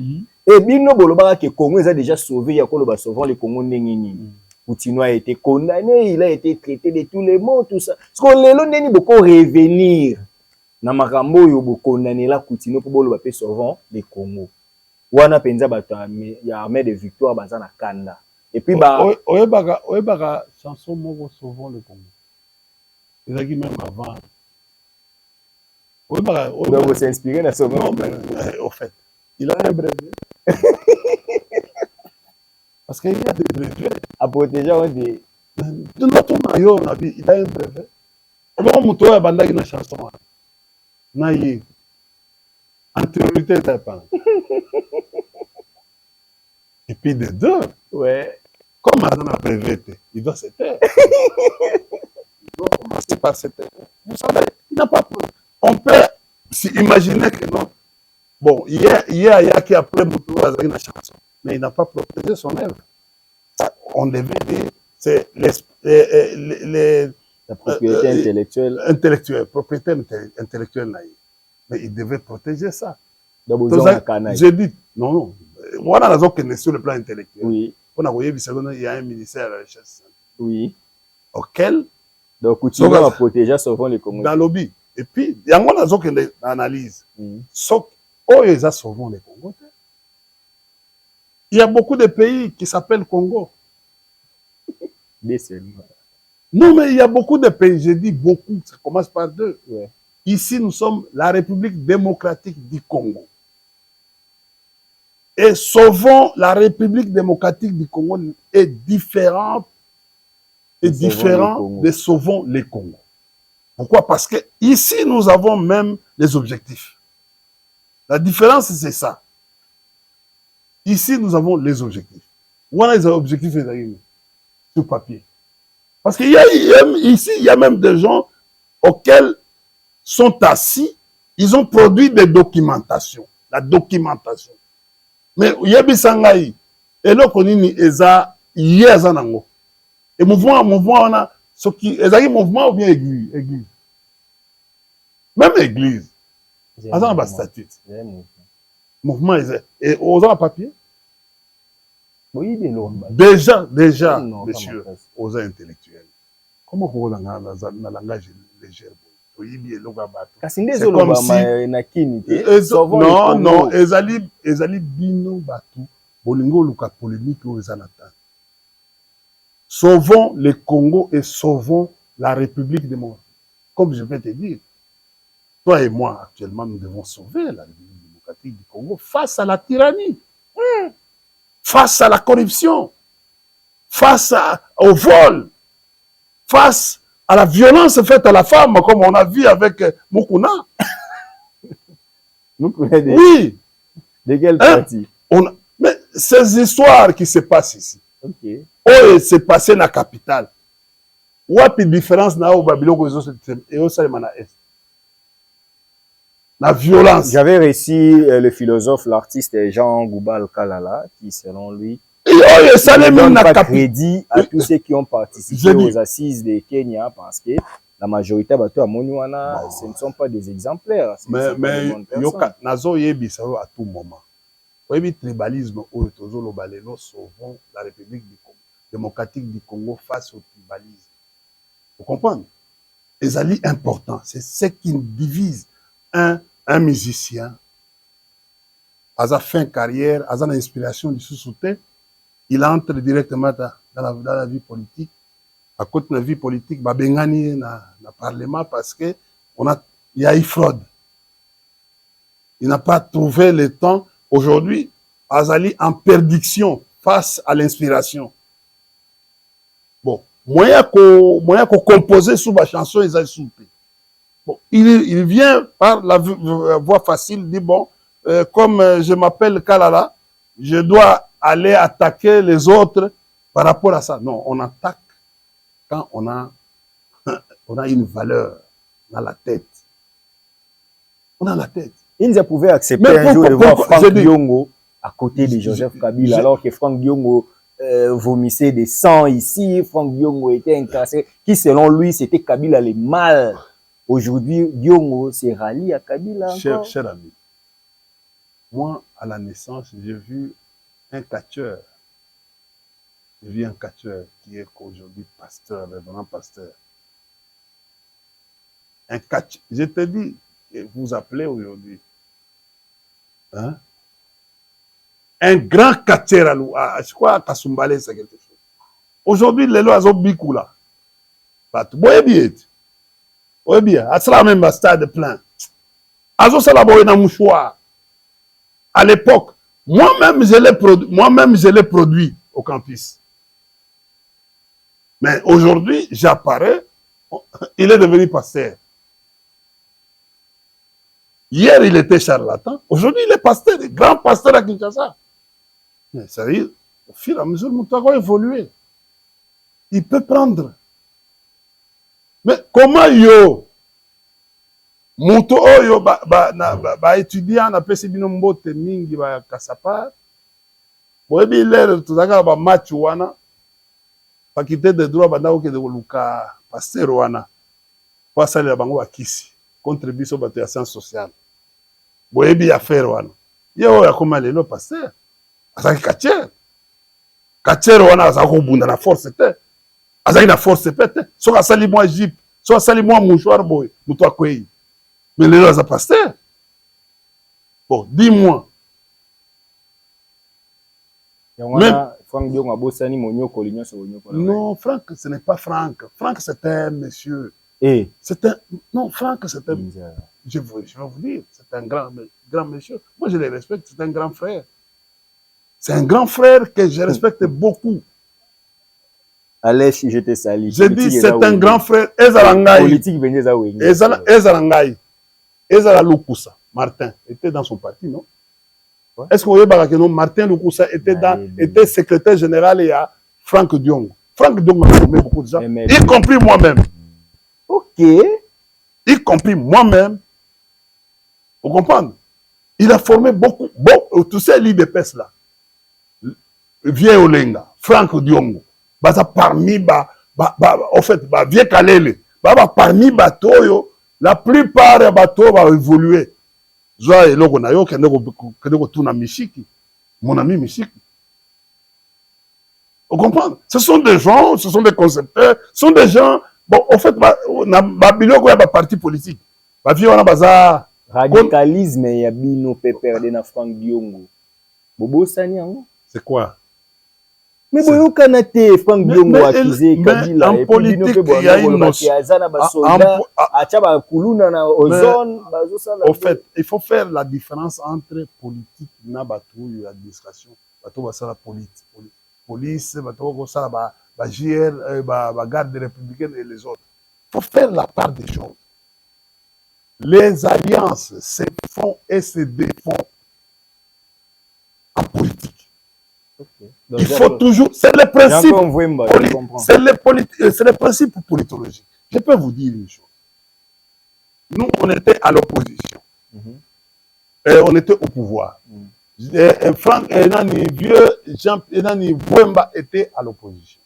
et bino boloba que Congo a déjà sauvé, il y a quoi le sauvant le Congo n'engini. Koutino a été condamné, il a été traité de tous les mots, tout ça. Ce qu'on les lonne ni beaucoup revenir. Na makambo yo bo condamné la Koutino pour boloba pe sauvant le Congo. Wana penza bato ya armée de victoire bazana kanda. Et puis, Oebaka, chanson Mogo Sauvons le Congo. Il a dit même avant. Oebaka. Vous s'inspirez dans ce moment. Au fait, il a un brevet. Parce qu'il y a des brevets. À protéger, on dit. De notre maillot, il a un brevet. On va monter à Bandagi dans la chanson. Naïe. Antériorité, t'as pas. Et puis de deux. Ouais. Comme Madame a breveté, il doit se taire. Il doit commencer par se taire. Vous savez, il n'a pas. On peut s'imaginer que non. Bon, il y a qui après Moutou Azari la chanson, mais il n'a pas protégé son œuvre. On devait dire, c'est la propriété intellectuelle. Propriété intellectuelle. Mais il devait protéger ça. J'ai dit, non. Voilà la zone qui est sur le plan intellectuel. Oui. On a voyé, il y a un ministère de la recherche. Oui. Auquel. Donc, continue à protéger souvent les Congolais. Dans le lobby. Et puis, il y a une zone qui analyse. Sauf qu'ils ont souvent les Congolais. Il y a beaucoup de pays qui s'appellent Congo. Non, mais il y a beaucoup de pays, j'ai dit beaucoup, ça commence par deux. Ouais. Ici, nous sommes la République démocratique du Congo. Et souvent, la République démocratique du Congo est différente de Sauvons les Congo. Pourquoi? Parce que ici, nous avons même les objectifs. La différence, c'est ça. Ici, nous avons les objectifs. Où on a les objectifs sur papier. Parce qu'il y a ici, il y a même des gens auxquels sont assis, ils ont produit des documentations. La documentation. Mais il y a des sangai. Et là, on dit eza nango. Et mouvement, on a ce qui est mouvement ou bien église. Même église. Azan ba statut. Mouvement et aux en papier. Oui, déjà, messieurs, aux intellectuels. Comment vous avez un langage léger? C'est comme si... Non, ezali bino batu, bolingo luka polémique ou ezanata. Sauvons le Congo et sauvons la République démocratique. Comme je vais te dire, toi et moi, actuellement, nous devons sauver la République démocratique du Congo face à la tyrannie, face à la corruption, face au vol, face à la violence faite à la femme, comme on a vu avec Mukuna. Oui. De quelle partie? Mais ces histoires qui se passent ici, okay. Oh, c'est passé dans la capitale. wapi différence na o babiloko et ça na est la violence. J'avais reçu le philosophe, l'artiste Jean Goubal Kalala, qui selon lui ne donne pas crédit à tous ceux qui ont participé aux assises de Kenya parce que la majorité de Moniwana, ce ne sont pas des exemplaires. Mais nazo yebisa à tout moment. Oui, tribalisme au Tozolo Balelo sauvons la République démocratique du Congo face au tribalisme. Vous comprenez? Les alliés importants, c'est ce qui divise un musicien à sa fin de carrière, à sa inspiration du sous-soutien, il entre directement dans la vie politique. À côté de la vie politique, bah bengani na parlement parce que il y a eu fraude. Il n'a pas trouvé le temps. Aujourd'hui, Azali en perdition face à l'inspiration. Bon, moyen qu'on composer sous ma chanson, ils ont soupé. Bon, il vient par la voie facile, il dit bon, comme je m'appelle Kalala, je dois aller attaquer les autres par rapport à ça. Non, on attaque quand on a une valeur dans la tête. On a la tête. Ils ne pouvaient accepter un jour de voir Franck Diongo à côté de Joseph Kabila, alors que Franck Diongo vomissait des sangs ici, Franck Diongo était incarcéré, qui selon lui, c'était Kabila le mal. Aujourd'hui, Diongo s'est rallié à Kabila. Cher ami, moi, à la naissance, j'ai vu un catcheur. J'ai vu un catcheur qui est aujourd'hui pasteur, révérend pasteur. Un catcheur. Je te dis, vous appelez aujourd'hui. Hein? Un grand catcheur je crois à Kasumbalé, c'est quelque chose. Aujourd'hui, les lois ont beaucoup là. Oui, bien. À cela même, à stade plein. À l'époque, moi-même, je l'ai produit au campus. Mais aujourd'hui, j'apparais, il est devenu pasteur. Hier, il était charlatan. Aujourd'hui, il est pasteur, grand pasteur à Kinshasa. Ça veut dire, au fur et à mesure, Moutago a évolué. Il peut prendre. Mais comment yo Mouto oyo étudiant na pesi bino mbote mingi ba kasapa. Boyebi lere tuzaka ba match wana. Faculté de droit banda oke de luka pasteur wana. Kwa sali bango bakisi. Contribution bato ya science sociale. Boyebi affaire wana. Yo ya koma lelo pasteur. Azaki katcher. Katcher wana azako bunda na force te. Azaki na force pete. Soka sali moi jip. Soka sali moi mouchoir boy. Muto akwei. Mais les lois à pasteur. Bon, dis-moi. Non, Franck, ce n'est pas Franck. Franck, c'est un monsieur. Non, Franck, c'est un... Je vais vous dire, c'est un grand monsieur. Moi, je le respecte, c'est un grand frère. C'est un grand frère que je respecte beaucoup. Allez, si je te salue. Je dis, c'est un grand frère. Ezalangai. Politique, Ezalangai. Ezala Lukusa, Martin, était dans son parti, non? Ouais. Est-ce que vous voyez que non, Martin Lukusa était secrétaire général et à Franck Diongo. Franck Diongo a formé beaucoup de gens, y compris moi-même. Ok. Y compris moi-même. Vous comprenez? Il a formé beaucoup. Bon, tous ces l'IDPS là. Vieux Olenga, Franck Diongo. Baza parmi, en fait, vieux Kalele. Parmi Batoyo. La plupart des bateaux vont évoluer. Joa et logo na yo kendeko tuna Mishiki. Mon ami Mishiki. Vous comprenez? Ce sont des gens, ce sont des concepteurs, ce sont des gens. Bon, en fait, na biloko ya ba parti politique. Ba vie wana baza radicalisme ya bino peperde na Franck Diongo. Bobo sani yango. C'est quoi? Mais boyo kanate Franck Diongo accusé Kabila en politique il y a une notion. Au fait, il faut faire la différence entre politique na batou et administration. Batou ba sala police, batou ba sala ba JR, ba garde républicaine et les autres. Il faut faire la part des choses. Les alliances se font et se défont en politique. Okay. Il faut toujours, c'est le principe, c'est le principe politologique. Je peux vous dire une chose. Nous, on était à l'opposition. Et on était au pouvoir. Franck Enani, vieux Jean Enani Vwemba était à l'opposition.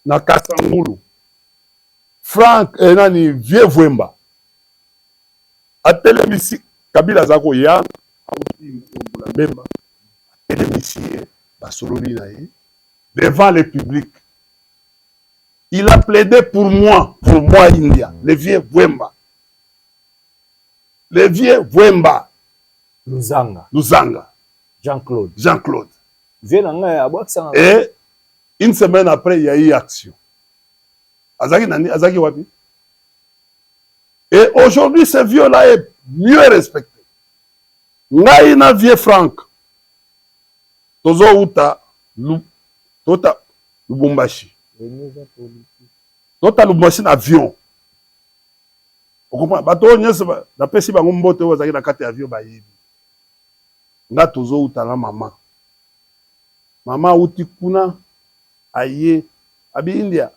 Na Kasangulu. Franck Enani, vieux Vwemba. A télémisi, Kabila Zako ya, devant le public. Il a plaidé pour moi, India, le vieux Vwemba. Le vieux Vwemba. Luzanga. Jean-Claude. Et une semaine après, il y a eu action. Azaki Wapi. Et aujourd'hui, ce vieux-là est mieux respecté. Ngaïna vieux Franck. Tozo Uta Tota Lubumbashi. Tota Lubumbashi na avion. Vous comprenez? Bato nyese na pesi bango mbote ozaki na kati avion ba yebi. Nga tozo Uta na mama. Mama uti kuna aye abi India.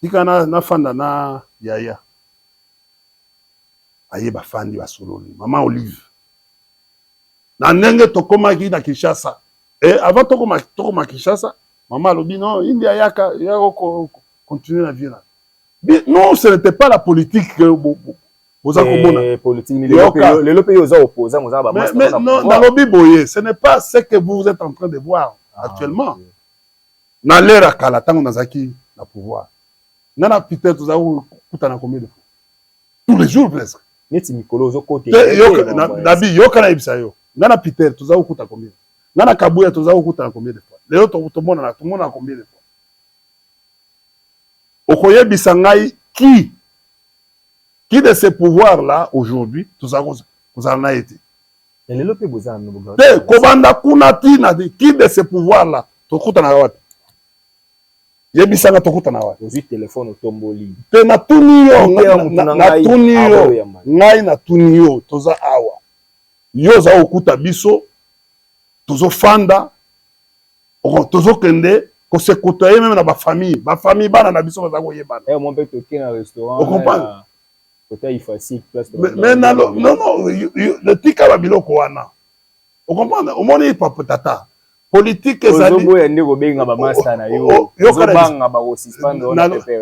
Tika na fanda na yaya. Aye ba fandi ba sololi. Mama Olive. Na ndenge tokomaki na Kinshasa. Et avant tokoma Kinshasa, maman lobi non, India yaka continuer la vie là. Non, ce n'était pas la politique que vous avez politique les pays aux opposants, mais non, dans lobby boye, ce n'est pas ce que vous êtes en train de voir actuellement. Dans l'ère à Kalatan, on a zaki le pouvoir. Nana Peter, vous avez combien de fois? Tous les jours presque. Neti Mikolo zo côté. Nabi yokana ibisayo. Nana Peter, vous avez combien? Nana Kabuya, vous avez combien de fois? Les autres, tout le monde a combien de fois? Okoye Bisangai, qui de ces pouvoirs-là, aujourd'hui, vous en a été? Qui de ces pouvoirs-là, Yebisanga tokutana wa. Ozi téléphone otomboli. Te na tuniyo, ngai na tuniyo, toza awa. Yo za okuta biso, tozo fanda, tozo kende, ko se kotoye même na ba famille bana na biso baza koyebana. Mon père toke na restaurant. On comprend. Côté facile place. Mais non, le tika ba biloko wana. On comprend, au monde papa tata. Politique ezali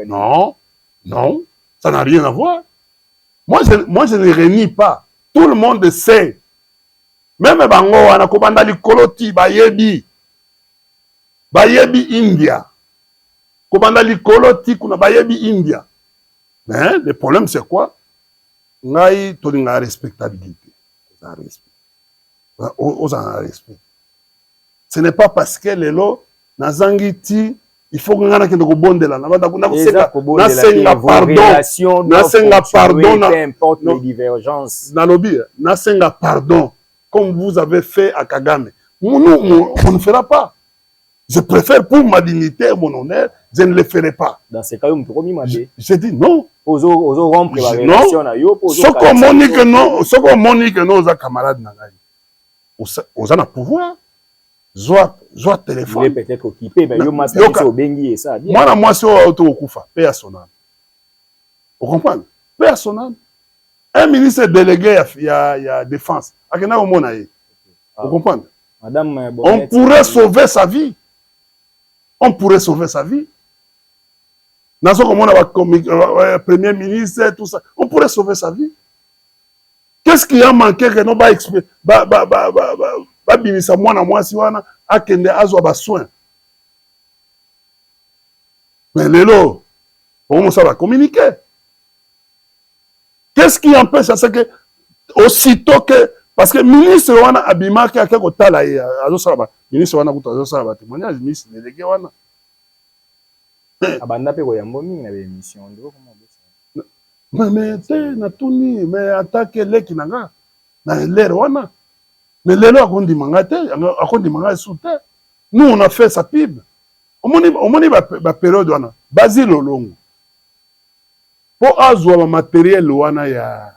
non, ça n'a rien à voir. Moi je ne renie pas. Tout le monde sait. Même bango wana kobanda likoloti bayebi India. Kobanda likoloti kuna bayebi India. Mais le problème c'est quoi? Ngai tolinga respectabilité. Aux en respect. Ce n'est pas parce que les lots nazangiti il faut que ngana kende ko bondela na banda kuna kuseka na senga pardon peu importe les divergences na lobby na senga pardon comme vous avez fait à Kagame. On ne fera pas. Je préfère pour ma dignité et mon honneur, je ne le ferai pas. Dans ces cas, je dis non. Ozo rompre la relation na yo, ce qu'on monique non, aux camarades na ngai. Aux a pouvoir. Zoa téléphone. Il est peut-être occupé, mais moi c'est au bengi et ça. Moi c'est au okufa, paix à son âme. Vous comprenez? Paix à son âme. Un ministre délégué il y a défense. Akena au monaï. Vous comprenez? Madame, on pourrait sauver sa vie. Nazo comme on a premier ministre tout ça, on pourrait sauver sa vie. Qu'est-ce qui a manqué que non pas expliquer babimisa mwana mwasi wana akende azwa ba soin. Mais lelo on ça va communiquer. Qu'est-ce qui empêche ça? C'est que aussitôt que parce que ministre wana abimaki akeko tala ya azo sala ministre wana kuto azo sala témoignage ministre délégué wana abanda pe ko yambo mingi na émission ndiko comment mais te na tuni mais attaque leki nanga na l'air wana. Mais les lois qu'on dit mangate, on dit mangate sous terre. Nous on a fait sa pub. On moni ba période wana. Basile longo. Pour azwa ma matériel wana ya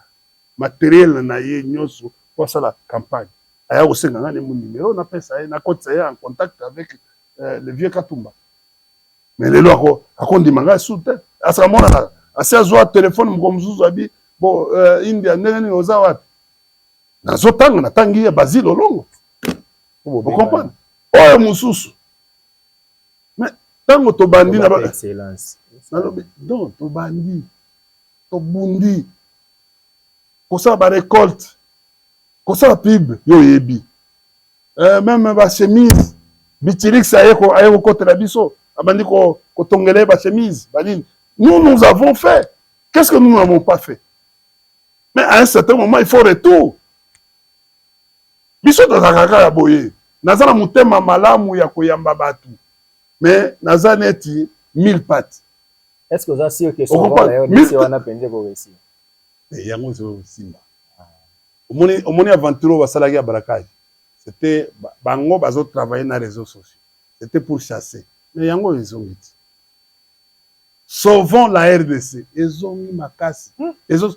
matériel na ye nyoso pour ça la campagne. aya osenga ngane mon numéro na pesa ye na kotsa ye en contact avec le vieux Katumba. Mais lelo akondima nga sute asa mona asa zwa téléphone mkomzuzu abi bo India ndenge oza wapi nazotanga natangi ya Basile Olongo. Vous comprenez? Oyo mususu. Mais tango to bandi na excellence. Donc to bandi to bundi kosa ba récolte kosa pib yo yebi même ba chemise bitirix ayeko kotela biso abandi ko tongele ba chemise balini. Nous avons fait. Qu'est-ce que nous n'avons pas fait? Mais à un certain moment il faut retour. Biso tozakaka ya boye nazana mutema malamu ya koyamba batu mais nazana neti 1000 pattes. Est-ce que vous avez sûr que son rôle est aussi on a pensé pour réussir? Et yango zo simba. Omoni aventure basala ya braquage. C'était bango bazo travailler na réseaux sociaux. C'était pour chasser. Mais yango ils ont dit. Sauvons la RDC. Ils ont mis makasi. Ils ont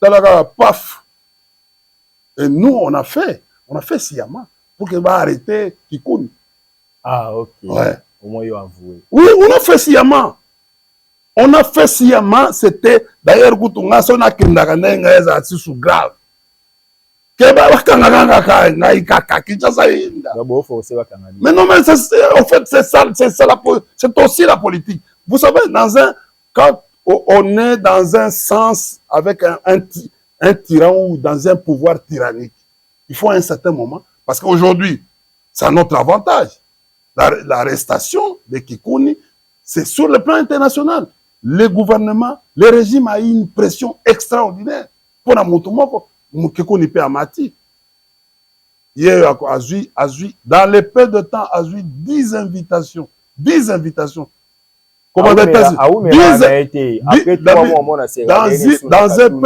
talaka paf. Et nous on a fait sciemment pour que va arrêter Kikouni. Ah OK. Ouais. Au moins il a avoué. Oui, on a fait sciemment. On a fait sciemment, c'était d'ailleurs Goutunga sona kindagane ngaza sous grave. Keba wakanga ngai kaka kichasa inda. D'abord faut aussi wakanga. Mais non mais en fait c'est ça c'est aussi la politique. Vous savez quand on est dans un sens avec un tyran ou dans un pouvoir tyrannique, il faut un certain moment parce qu'aujourd'hui c'est à notre avantage. L'arrestation de Kikouni, c'est sur le plan international. Le gouvernement, le régime a eu une pression extraordinaire. Pour la Moutoumoko, Kikouni peut amati. Hier, dans le peu de temps, a eu 10 invitations. 10 invitations. Comment dans un peu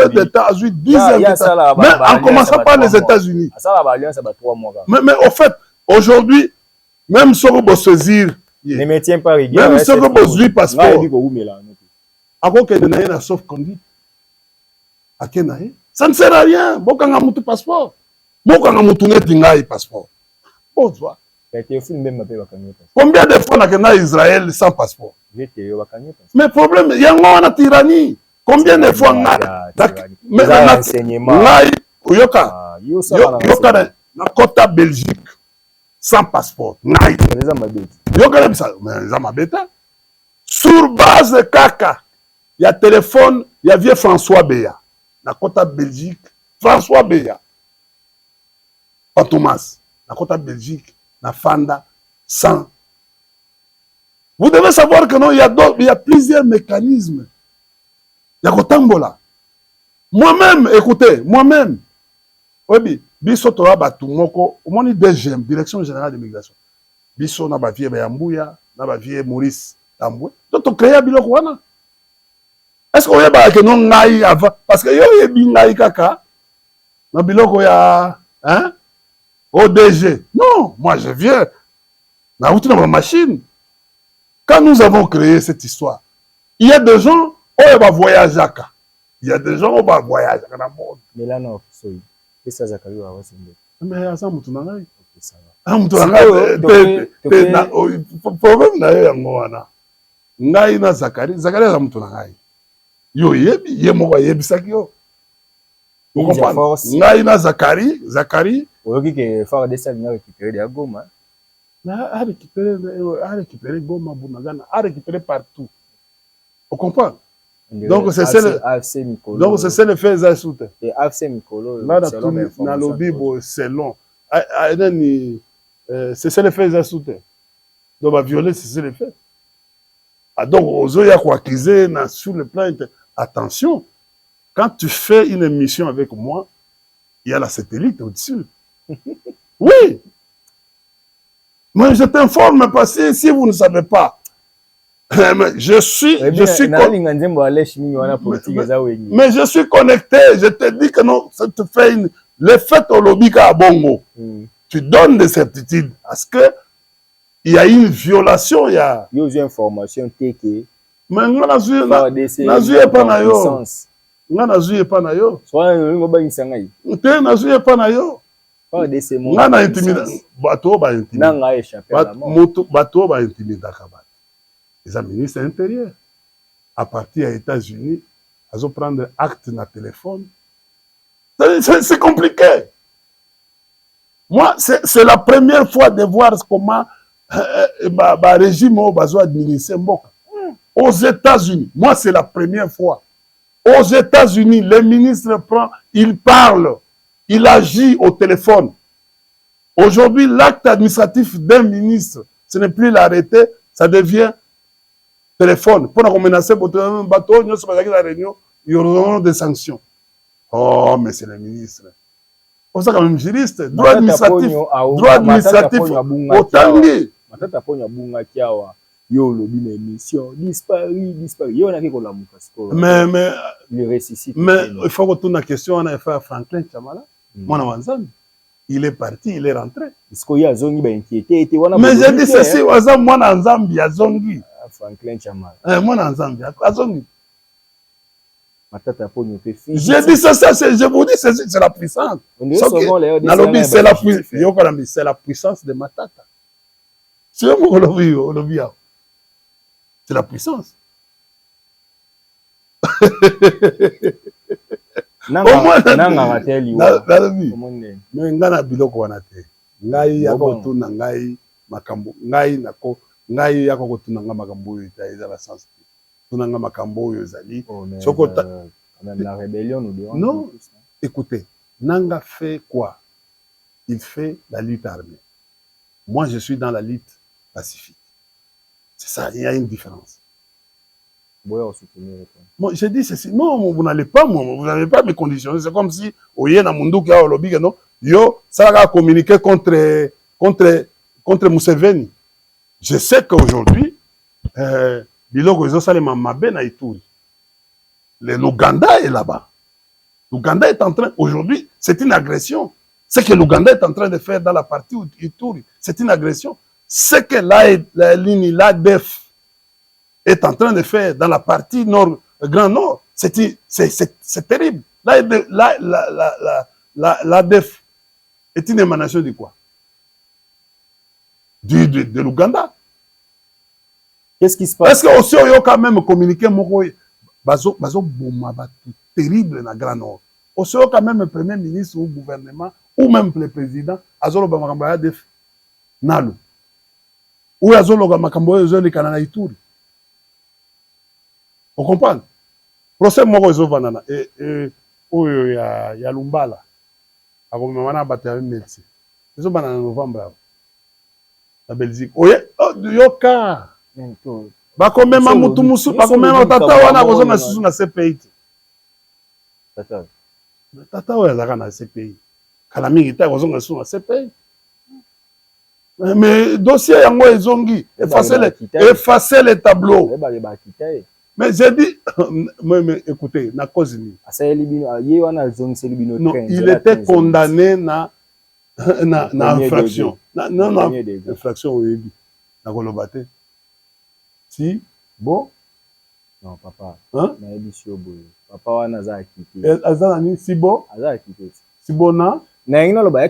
de temps, a eu 10 invitations. Mais en commençant par les États-Unis. Mais au fait, aujourd'hui, même si on veut saisir, ne me tiens pas rigueur. Même si on veut saisir passeport, sauf-conduite. Ça ne sert à rien. Bokanga mutu passeport. Bokanga mutu netinga passeport. Bon, tu vois. Combien de fois on a Israël sans passeport? Mais problème, il y a une tyrannie. Combien de fois on a na Kota Belgique sans passeport. Sur base de Kaka, il y a téléphone, il y a vieux François Béa. Na Kota Belgique, François Béa. Pas Thomas. Na Kota Belgique, na Fanda, sans. Vous devez savoir que non, il y a plusieurs mécanismes. Il y a Kotambola. Moi-même, écoutez, moi-même, oui, biso to abatu moko, au moins DGM, Direction Générale de Migration. Biso na ba vie Bayambouya, na ba vie Maurice Tamboué. To créer biloko wana. Est-ce qu'on y a que non ngai avant parce que yo yebi ngai kaka na biloko ya hein ODG. Non, moi je viens na route dans ma machine. Quand nous avons créé cette histoire, il y a des gens qui vont voyager. Il y a des gens qui vont voyager dans le monde. Mais là non, soy. Ça Zakari va avoir mais ça mutu na ngai. OK, ça va. Ah mutu na ngai na problème na yango wana. Ngai na Zakari za mutu na ngai. Yo yebi ye moko yebisaki yo. Vous comprenez? Ngai na Zakari oyoki ke fara de ça venir récupérer de Goma. A récupérer Goma Bunagana, a récupérer partout. Vous comprenez? Donc c'est ça le fait ça sous terre. Et AFC Mikolo na lobby c'est long. C'est ça le fait ça sous terre. Donc va violer c'est ça le fait. Ah donc ozo ya ko accuser sur le plan attention. Quand tu fais une émission avec moi, il y a la satellite au-dessus. Oui. Moi je t'informe parce que si vous ne savez pas mais je suis connecté, je te dis que non, ça te fait le fait au lobby à Bongo. Tu donnes des certitudes parce que il y a une violation, il y a une information TK. Mais on a vu pas na yo. On a vu pas na yo. Soit on va pas insangai. On a vu pas na yo. Pas de ces mots. Nga na intimidation. Bato ba intimidation. Nanga échappé à la mort. Bato ba intimidation. Les ministres intérieurs. À partir des États-Unis, ils ont prendre acte dans le téléphone. C'est compliqué. Moi, c'est la première fois de voir comment le régime a administré Mboka. Aux États-Unis, moi, c'est la première fois. Aux États-Unis, les ministres il parle, il agit au téléphone. Aujourd'hui, l'acte administratif d'un ministre, ce n'est plus l'arrêté, ça devient téléphone. Pour nous menacer, pour nous bateau, nous sommes dans la réunion, il y aura des sanctions. Oh, mais c'est le ministre. Pour ça, quand même, juriste, droit administratif, autant dit. Matata ponya bunga kiawa. Yo lobi na émission disparu. Yo na kiko la mukasko. Mais il ressuscite. Mais il faut retourner la question on a fait à Franklin Chamala. Mon Wanzam. Il est parti, il est rentré. Est-ce qu'il y a zongi ba inquiété était wana. Mais j'ai dit ceci, Wanzam mon Nzambi a zongi. Franklin Chamala. Mon Nzambi a zongi. Matata ponya pe fi. J'ai dit ça, je vous dis c'est la puissance. C'est la puissance de Matata. C'est la puissance. Mais ngana biloko wana te. Ngai yako tuna ngai makambo ngai nako ngai yako tuna nga makambo ita ezala sens. Tuna nga makambo ezali. Même la rébellion nous dérange. Non, écoutez, Nanga fait quoi? Il fait la lutte armée. Moi, je suis dans la lutte pacifique. C'est ça, il y a une différence. Moi, je dis ceci. Non, vous n'allez pas me conditionner. C'est comme si, oye na mundu kia olobi non, yo, ça va communiquer contre Museveni. Je sais qu'aujourd'hui, biloko izo salema mabe na Ituri. L'Ouganda est là-bas. L'Ouganda est en train, aujourd'hui, c'est une agression. Ce que l'Ouganda est en train de faire dans la partie Ituri, c'est une agression. Ce que la ligne l'ADF est en train de faire dans la partie nord, Grand Nord, c'est terrible. L'ADF est une émanation de quoi? De l'Ouganda. Qu'est-ce qui se passe? Est-ce que aussi il y a quand même communiqué bazo bomba terrible dans Grand Nord. Aussi il y a quand même le premier ministre ou gouvernement ou même le président azolo ba makambo ya ADF nalo. Ou azolo ba makambo yo le kanana Ituri. On comprend? Procès moko ezo vanana oyo ya Lumbala. Akoma wana batari médecin. Ezo banana novembre. La Belgique. Oye, yoka. Bakomema mutu musu, bakomema tata wana kozonga susu na CPI. Tata oyo azaka na CPI. Kala mingi ta kozonga susu na CPI. Mais dossier yango ezongi, effacer les tableaux. Mais j'ai dit, mais écoutez, na cause ni. Non, il était condamné na infraction. Non, infraction oyebi. Na kolobate. Si, bon. Non, papa. Hein? Papa wana za quitté. Azana si bon. Aza quitté. Si bon na.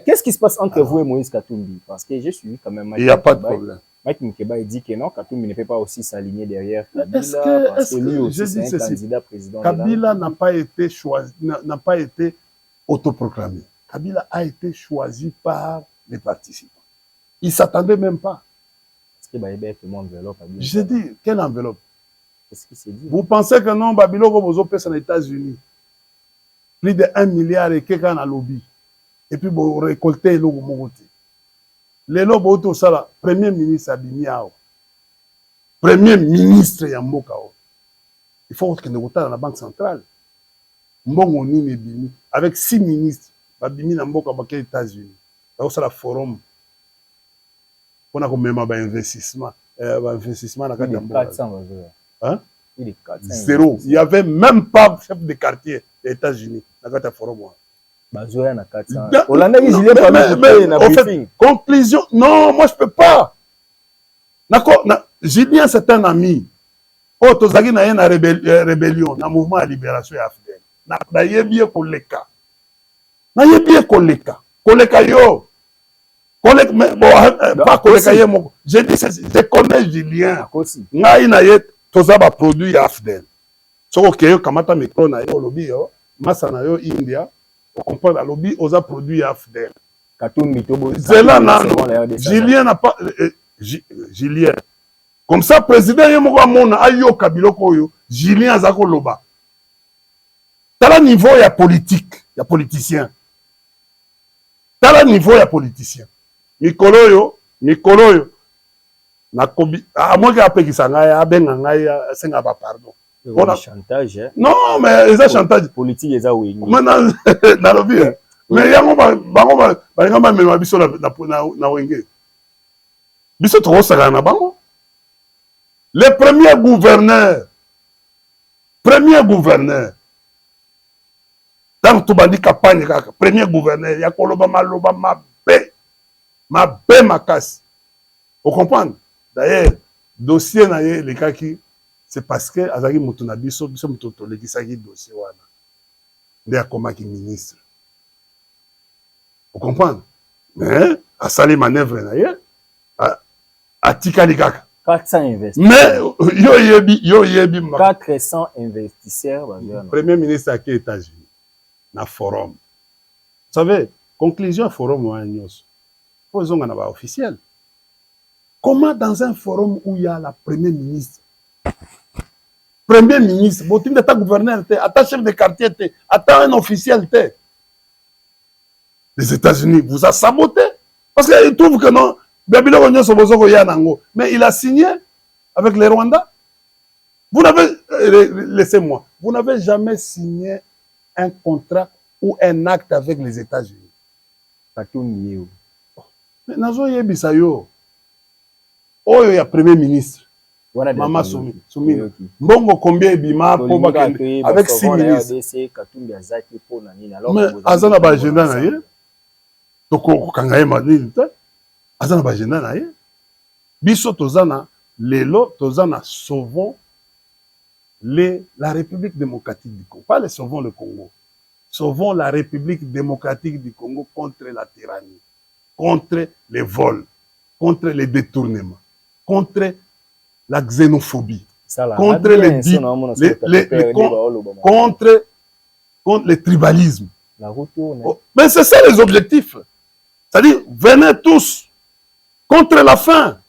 Qu'est-ce qui se passe entre vous et Moïse Katumbi? Parce que je suis quand même. Il n'y a pas de problème. Mike Mukeba dit que non, Katumbi ne peut pas aussi s'aligner derrière Kabila. Est-ce que lui aussi c'est un candidat président? Kabila n'a pas été choisi, n'a pas été autoproclamé. Kabila a été choisi par les participants. Il ne s'attendait même pas. J'ai dit, quelle enveloppe? Qu'est-ce qui s'est dit? Vous pensez que non, Babylone, vous avez aux États-Unis plus de 1 milliard et quelqu'un a lobby. Et puis vous récoltez le Mogoté. Les lobos, ça là, premier ministre Abimiao. Premier ministre Yambokao. Il faut que nous votions dans la Banque centrale. Mbongo Nini Bimi. Avec 6 ministres, Babimi Namboka aux États-Unis. C'est la forum. On a même un investissement. Investissement dans le 400. Hein? Il est 400. Zéro. Il n'y avait même pas chef de quartier des États-Unis dans le forum. Conclusion, non, moi je peux pas. Julien, c'est un ami. Oh, Tozagi na une rébellion, dans le mouvement de libération africaine. Na yebie koleka. koleka yo. Mais bon, pas koleka ye moko. Je dis, je connais Julien. Ngai na ye, toza ba produit ya Afdel. Soko keyo kamata micro na yo lobby yo, masa na yo India, on comprend la lobby oza produit ya Afdel. Katumbi tobo. Zela nano. Julien n'a pas Julien. Comme ça président ye moko amona ayo kabiloko yo, Julien azako loba. Tala niveau ya politique, ya politicien. Tala niveau ya politicien. Mikolo yo. Na kobi amoka apekisa ngai abenga ngai asenga ba pardon. On a chantage hein? Non mais ça chantage politique eza wengi. Maintenant na lobby. Mais yango ba mema biso na wenge. Biso trop saka na bango. Le premier gouverneur. Dans tout bandi campagne kaka, premier gouverneur ya koloba maloba mabe makasi. Vous comprenez? D'ailleurs, dossier na ye le kaki, c'est parce que azaki mutu na biso mutu to lekisaki dossier wana. Nde akomaki ministre. Vous comprenez? Mais asali manœuvre na ye, atikali kaka. 400 investisseurs. Mais yo yebi 400 investisseurs. Premier ministre à qui États-Unis? Na forum. Vous savez, conclusion forum wa nyos. Faut on a officiel. Comment dans un forum où il y a la premier ministre, botin d'état gouverneur, atta chef de quartier, atta un officiel, les États-Unis vous a saboté parce qu'ils trouvent que non, mais il a signé avec les Rwandais. Vous n'avez, laissez-moi, vous n'avez jamais signé un contrat ou un acte avec les États-Unis. Mais nazo yebisa yo. Oyo ya premier ministre. Mama Soumi. Mbongo combien bima pour avec 6 ministres. Mais azana ba agenda na ye. Toko kangaye madini te. Azana ba agenda na ye. Biso tozana lelo tozana sauvons la République démocratique du Congo. Pas les sauvons le Congo. Sauvons la République démocratique du Congo contre la tyrannie, contre les vols, contre les détournements, contre la xénophobie, contre contre le tribalisme. Mais c'est ça les objectifs. C'est-à-dire, venez tous contre la faim,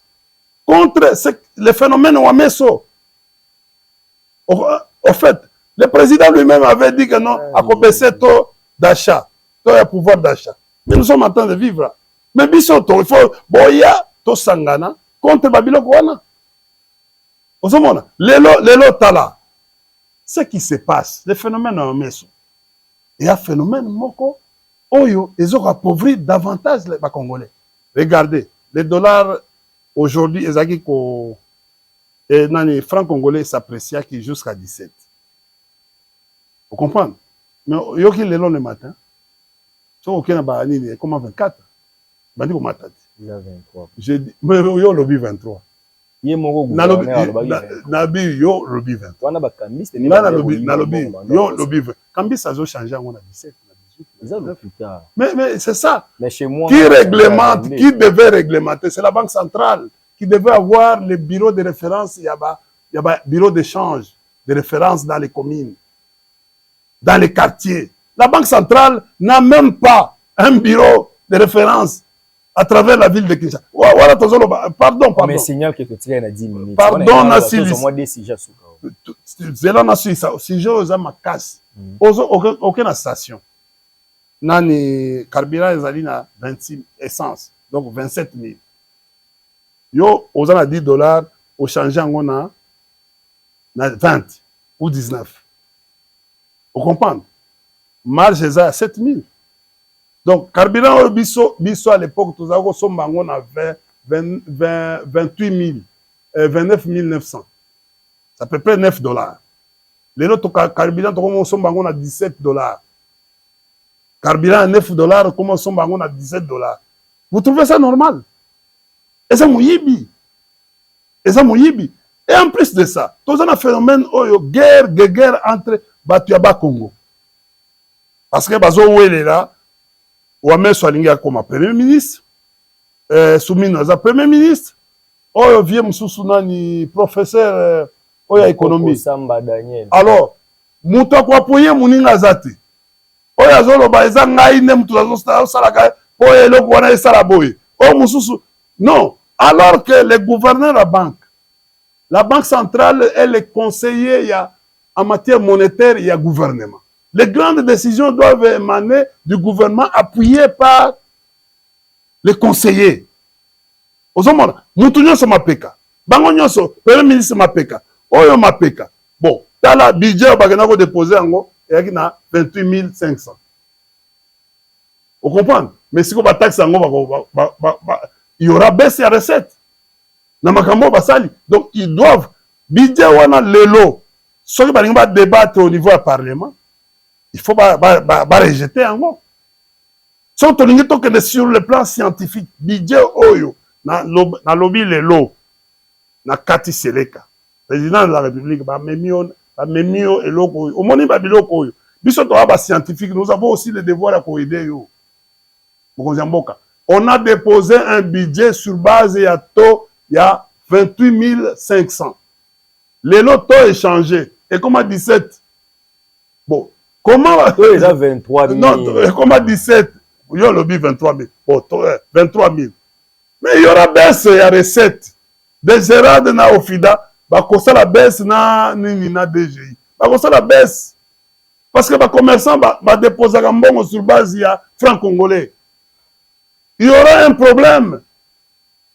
contre les phénomènes Wameso. Au fait, le président lui-même avait dit que non, à compenser taux d'achat, taux de pouvoir d'achat. Mais nous sommes en train de vivre. Mais bisoto, il faut boya to sangana contre Babylone Kouana. Vous savez, les tala. Ce qui se passe, les phénomènes en meso. Il y a un phénomène moko, oyo, ils ont appauvri davantage les Congolais. Regardez, les dollars aujourd'hui, les francs congolais s'apprécient jusqu'à 17. Vous comprenez? Mais yoki le long le matin, so ok na ba nini comment 24? Bandi ko matati. Il y a 23. J'ai dit mais yo lobby 23. Yé moko na bi yo lobby 23. Wana ba kambiste na lobby yo lobby 20. Kambiste a changé en 17, na 18. Mais c'est ça. Mais chez moi qui réglemente, qui devait réglementer, c'est la Banque centrale qui devait avoir les bureaux de référence, il y a bureau d'échange de référence dans les communes, dans les quartiers. La Banque centrale n'a même pas un bureau de référence à travers la ville de Kinshasa. Pardon. Mais signal que tu tiens à 10 minutes. Pardon, Nassili. Zéla Nassili, si j'ai ma casse, aucune station. Nani carburant ezali na 26 essence, donc 27 000. Yo, aux à $10, au changeant on a 20 ou 19. Vous comprenez? Marge est à 7 000. Donc, carburant au biso à l'époque, tout ça, on a 28 000, 29 900. C'est à peu près $9. Les autres carburant, on a $17. Carburant à $9, comment on a $17. Vous trouvez ça normal? Et ça mouyibi. Et en plus de ça, tout un phénomène guerre entre Batuyaba Congo. Parce que Bazo Oué là, Ouamesso alingi akoma premier ministre, Soumino aza premier ministre, oyo vie mususu nani professeur oyo économie. Samba Daniel. Alors, mutu akwapoye muninga aza te. Oyo azoloba eza ngai nde mutu azosalaka po eloko wana esala boye. Oyo mususu non, alors que le gouverneur la banque centrale est le conseiller en matière monétaire et gouvernement. Les grandes décisions doivent émaner du gouvernement appuyé par les conseillers. Ozomona, mutu nyonso mapeka. Bango nyonso, premier ministre mapeka. Oyo mapeka. Bon, tala budget bagena ko déposer yango eyaki na 28 500. Vous comprenez? Mais si on va taxer yango il y aura baisse à recette. Na makambo basali. Donc ils doivent budget wana lelo. Ceux qui va débattre au niveau du parlement, il faut rejeter yango. Sont tolingi tokende sur le plan scientifique, budget oyo na lobby lelo na Kati Seleka. Président de la République ba memio eloko oyo. Omoni ba biloko oyo. Biso to ba scientifique, nous avons aussi le devoir à aider yo. On a déposé un budget sur base il y a 28 500. Les lotos est changé. Et comment 17? Bon, comment... ils ont 23 000. Non, comment 17? Il y a lobby 23 000. Bon, 23 000. Mais il y aura baisse, il y a recette. Des Gérard na Ofida, bah, ça la baisse na DGI. Bah, ça la baisse. Parce que les commerçants va déposer un bon sur base il y a franc congolais. Il y aura un problème.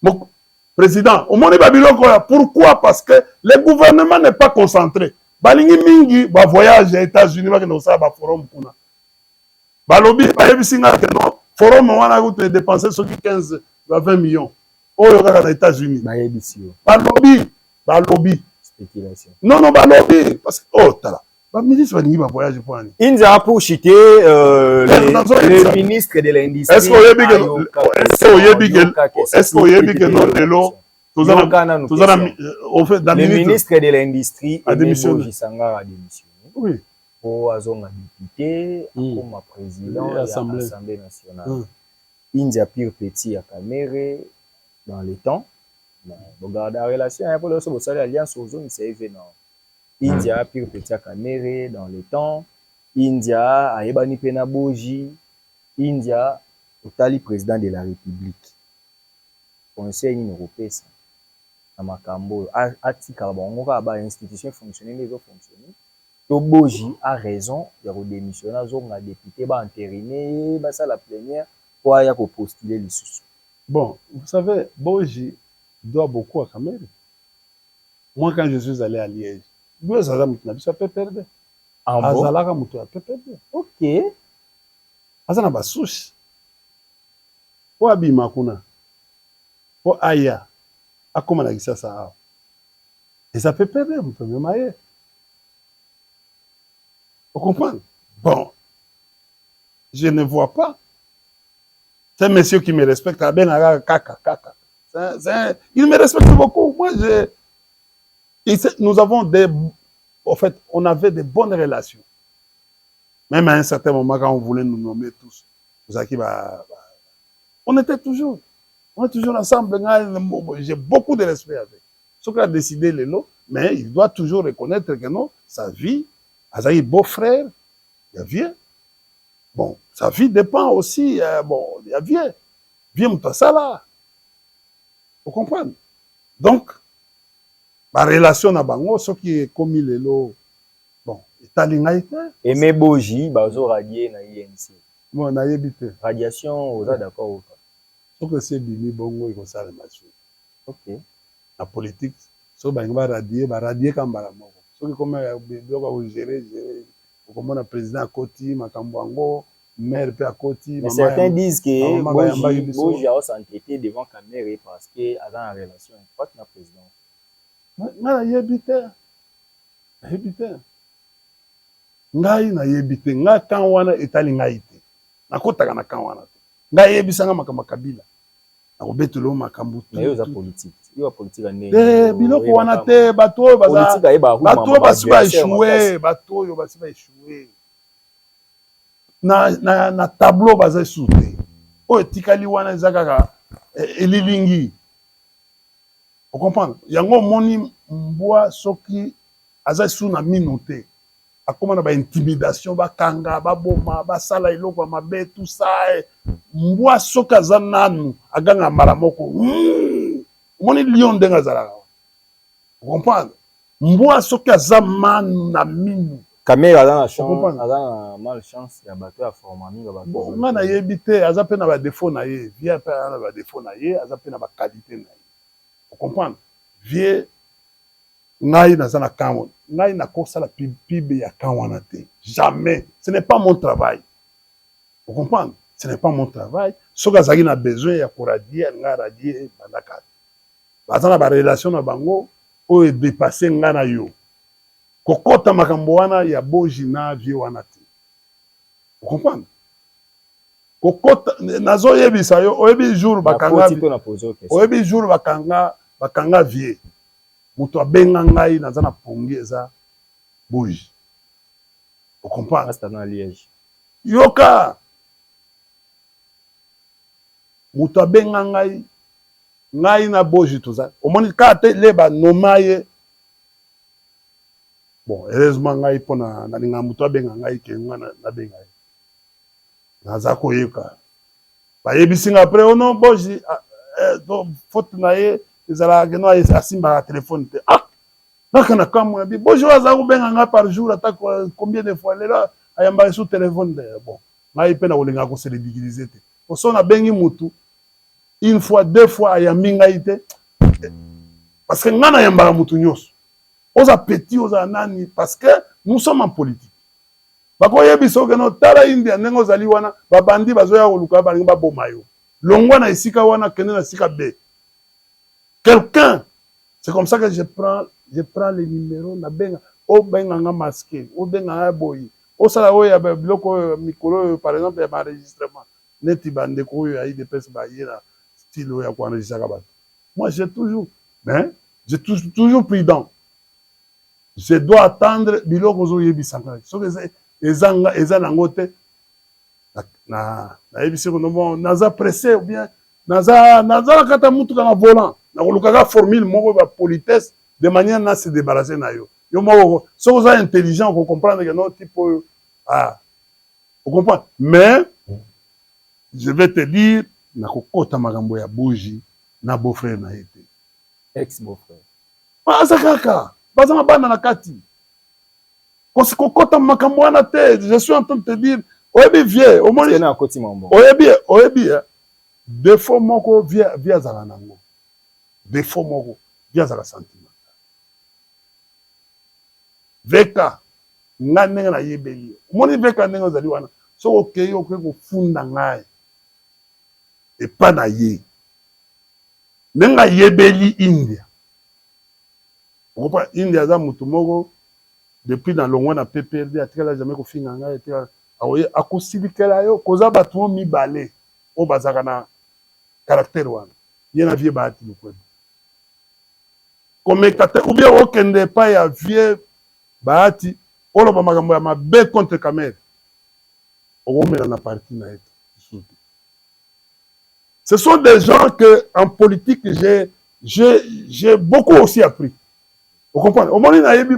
Mon président, au monde pourquoi? Parce que le gouvernement n'est pas concentré. Balingi mingi ba voyage aux États-Unis ba kena ça ba forum kuna. Ba lobby ba yebisinga que non forum wana ko te dépenser sur 15 à 20 millions. Oyo kaka na États-Unis. Ba yebisio. Ba lobby. Spéculation. Non, ba lobby parce que oh tala. Ba ministre balingi ba voyage pour ani. Inza pour citer le ministre de l'industrie. Est-ce qu'on yebi que non lelo le ministre de l'industrie a démissionné. Oui. Pour azonga député, comme président de l'Assemblée nationale. India pire petit à Caméré dans les temps. Regarde la relation pour le social alliance aux zones c'est non. India pire petit à Caméré dans les temps. India a ebani pena boji. India otali président de la République. Conseil européen. Amakambo atika bango ka ba institution fonctionner les autres fonctionner to boji a raison de redémissionner zonga député ba entériné ba ça la plénière pour ya ko postuler les sous. Bon, vous savez, Boji doit beaucoup à Caméré. Moi quand je suis allé à Liège, lui ça peut perdre. Azalaka mutu peut perdre. OK. Azana ba souche. Po abima kuna. Po aya. A comment on ça ça? Et ça peut perdre, vous pouvez mailler. Vous comprenez? Bon, je ne vois pas. C'est un monsieur qui me respecte. Kaka. Il me respecte beaucoup. Moi, nous avons en fait, on avait de bonnes relations. Même à un certain moment, quand on voulait nous nommer tous, on était toujours ensemble. J'ai beaucoup de respect avec. Ce qu'il a décidé, Lélo, mais il doit toujours reconnaître que non, sa vie, Azaï beau-frère, il y a vieux. Bon, sa vie dépend aussi, bon, il y a vieux. Vieux, ça là. Vous comprenez? Donc, ma relation à Bango, ce qui est commis Lélo, bon, Italingaïté. Et mes boji, bazo radié na INC. Bon, on a évité. Radiation, vous êtes d'accord ou pas? Ce que c'est Bini Bongo, il faut ça le match. OK. La politique, ce que va radier comme Baramoko. Ce que comme on gérer, comme le président à Koti, Makamboango, maire à Koti. Mais certains disent que Boji a s'entêté devant Caméré parce qu'il a une relation étroite avec le président. Mais il y a ngai na yebite nga kan wana etali ngai te nakotaka na kan wana te ngai yebisanga makambo kabila nakobetelo makambo te mais yoza politique yo politique ane biloko wana te bato baza bato basiba échouer na tableau baza souté oyo etikali wana eza kaka elilingi. Vous comprenez? Yango moni mbwa soki aza su na mino te. Akoma na ba intimidation, ba kanga, ba boma, ba sala iloko ya mabe, tout ça. Mbwa soki aza nanu aganga mbala moko. Moni lion ndenga zalaka. Vous comprenez? Mbwa soki aza manu na mino. Kamera aza na chance, aza na malchance ya bato ya formami ba bato. Nga na yebi te, aza pe na ba défaut na ye, vie pe na ba défaut na ye, aza pe na ba qualité na ye. Vous comprenez? Vie ngai naza na kamon, ngai na kosa la pibe ya kawana te. Jamais. Ce n'est pas mon travail. Vous comprenez? Ce n'est pas mon travail. Soka zaki na besoin ya koradia, nga radie bandaka. Baza na ba relation na bango o e dépasser nga na yo. Kokota makambo wana ya boji na vie wana te. Vous comprenez? Kokota nazo yebisa yo oyebi jour bakanga. Oyebi jour bakanga vie. Mutu abenga ngai naza na pongi eza boji. Vous comprenez? Asta na Liège. Yoka. Mutu abenga ngai na boji toza. Omoni ka te leba nomaye. Bon, heureusement ngai pona na linga mutu abenga ngai ke ngana na benga. Naza koyeka. Ba yebisinga après ono boji do faute na ye ezala geno asimba téléphone te. Ah. Nakana kamwa bi boji waza kubenga nga par jour attaque combien de fois là ayamba sur téléphone de bon. Ngai pe na olinga ko se ridiculiser te. Osona bengi mutu une fois deux fois ayambi ngai te. Parce que ngana yamba mutu nyos. Oza petit, oza nani, parce que nous sommes en politique. Bako yebi soke no tala India nengo zali wana babandi bazoya koluka balingi baboma yo. Longwa na isika wana kende na sika B. Quelqu'un, c'est comme ça que je prends les numéros na benga o benga nga masqué, o benga nga boyi. O sala o ya biloko mikolo par exemple ya enregistrement. Neti bande ko yo ayi de pes ba yera style ya ko enregistrer ka bato. Moi j'ai toujours prudent. Je dois attendre biloko zo yebisanga. So que eza nango te na yebisi ko no naza pressé ou bien naza kata mutu kana volant na kolukaka formule moko ba politesse de manière na se débarrasser na yo. Yo moko so vous êtes intelligent vous comprendre que non type vous comprenez. Mais je vais te dire na kokota makambo ya bougie na beau-frère na été. Ex-beau-frère. Asa kaka. Baza mabana na kati. Kosi kokota makambo wana te, je suis en train de te dire, oyebi vie, omoni na koti mambo. Oyebi, défaut moko via zala nango. Défaut moko via zala sentiment. Veka nga nenga na yebeli. Omoni veka nenga zali wana. So okei ko funda ngai. E pa na ye. Nenga yebeli India. India za mutu moko depuis dans longwa na PPRD atikala jamais ko finga nga etika aoye akosilikela yo koza batu mibale o bazaka na caractère wana ye na vie baati lukwebo comme kate ou bien okende pa ya vie baati oloba makambo ya mabe contre Kamer okomela na parti na eto. Ce sont des gens que en politique j'ai beaucoup aussi appris. Vous comprenez? Au moment na yebi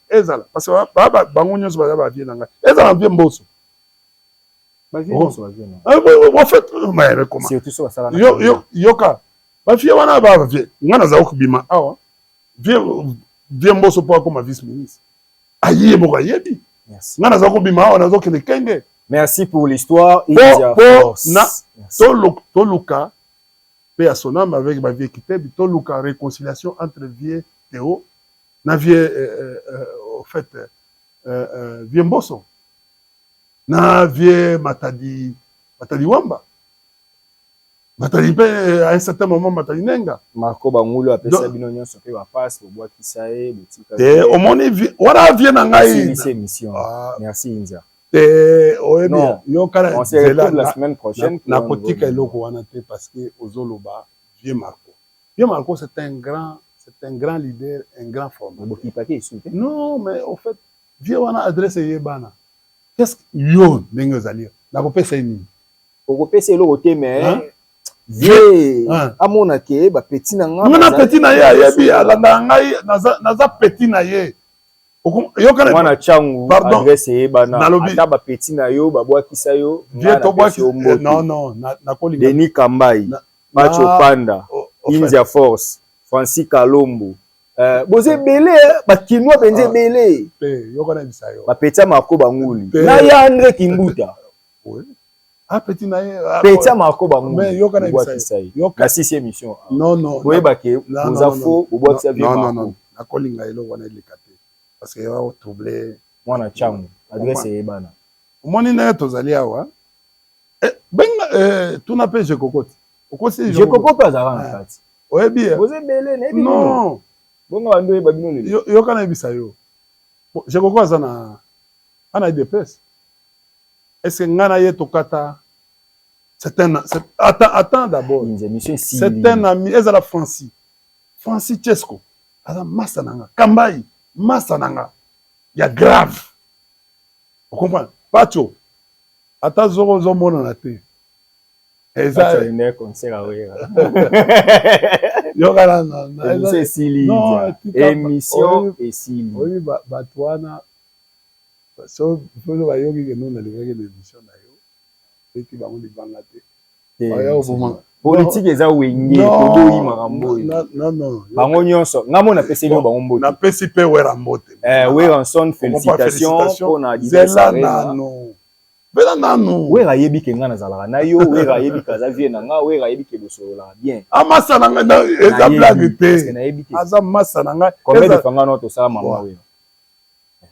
ezala parce que bango nyonso ba vie na nga ezala bien mboso ba vie mboso ba vie na en fait mais comment c'est tout ça ça yoka ba vie wana ba vie ngana za okubima awa vie mboso po comme vice ministre ayi moko yebi. Merci Ngana za okubima awa nazo kende kenge. Merci pour l'histoire India Force. Na toluka paix à son âme avec ma vie équité toluka réconciliation entre vie Théo na vie au fait vie Mboso na vie Matadi Wamba Matadi à un certain moment Matadi Nenga Marco Bangulu a pesa bino nyonso pe ba passe au bois qui sae botika au moni wana vie na ngai c'est mission. Merci India non yo kala on se retrouve la semaine prochaine na kotika eloko wana te parce que ozoloba vie Marco c'est un grand leader, un grand formateur. Non, mais au fait, viens on a adressé Yebana. Qu'est-ce que yo n'engozali? La copie c'est une. okopesa eloko te mais vie amona ke ba petit na nga na petit na ye ayebi alanda ngai naza petit na ye yokana mwana changu adresse yebana ata ba petit na yo babwakisa yo vie to bwaki non na kolinga Denis Kambai Macho Panda India Force Francis Kalombo boze belé ba kinwa benze belé yokana bisayo ba petit mako banguli na ya André Kimbuta petit na ye petit mako banguli mais yokana bisayo na 6e émission non boyeba ke bozafo bobwakisa vie non na kolinga eloko wana elikate parce que yo troublé mwana changu adresse yebana omoni na tozali awa benga tuna pe je kokoti okosi je kokoti azala na kati oyebi boze belé na ebi non bonga bando yeba bino lelo yo kana ebisa yo je kokoti azana ana IDPS est-ce que ngana ye tokata attends d'abord c'est un ami ezala Francis Chesco aza massa nanga Kambai massa nanga ya grave on comprend Pacho ata zo mona na te eza une concert awera yo kana na émission esili oui batwana so fozo ba yogi ke nona lingaki l'émission na yo eti bango libanga te politique eza wenge koboyi makambo non bango nyonso ngamo na pesi bango mbote na pesi pe wera mbote Weranson félicitations pona zela nano bela nano wera yebi ke ngana zalaka na yo wera yebi kaza vie na nga wera yebi ke bosolola bien amasa na nga eza blague te aza masa na nga combien de fanga no to sala mama wera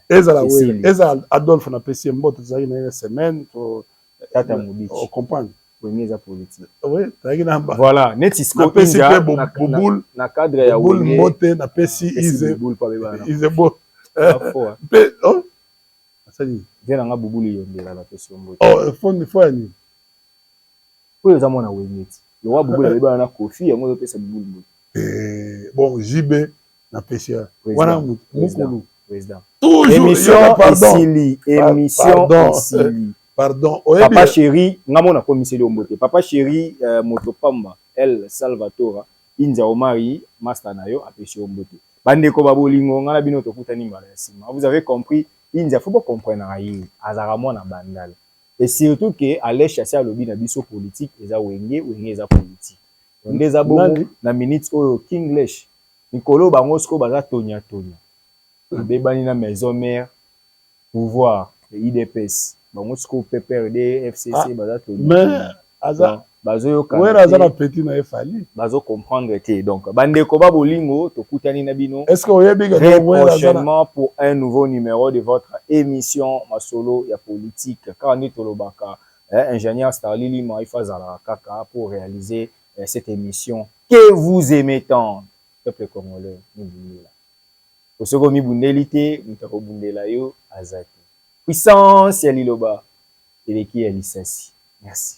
ezala wera eza Adolphe na pesi mbote zaki na une semaine to tata mubichi on comprend wengeza politique oui tagi namba voilà netisco inja bubul na cadre ya wenge mbote na pesi ize bubul pa bebana ize bo pe oh asani vena nga bubul yondela la pesi mbote oh faut ani ko za mona wengeti lo wa bubul bebana na kofi yango yo pesa bubul mbote bon JB na pesi wana mukulu président toujours émission esili pardon papa chéri ngamona komiseli ombote papa chéri motopamba El Salvatore India Omari master na yo apesi ombote bandeko babolingo ngala bino tokutani mbala ya sima vous avez compris India faut pas comprendre ayi azara mona bandala et surtout que aller chasser à lobby na biso politique eza wenge eza politique ndeza bongo na minutes oyo Kinglish Nikolo bango sko baza tonya bebani na maison mère pouvoir IDPS bango siko PPRD FCC baza to mais aza bazo yo wera aza na petit na efali bazo comprendre que donc bandeko ba bolingo to kutani na bino est-ce que oyebi que très prochainement pour un nouveau numéro de votre émission Masolo ya politique quand on tolobaka ingénieur Starlili Maifa Zala Kaka pour réaliser cette émission que vous aimez tant peuple congolais mibundela osoko mibundelité mutako bundela yo azaki puissance ya liloba eleki ya lisasi. Merci.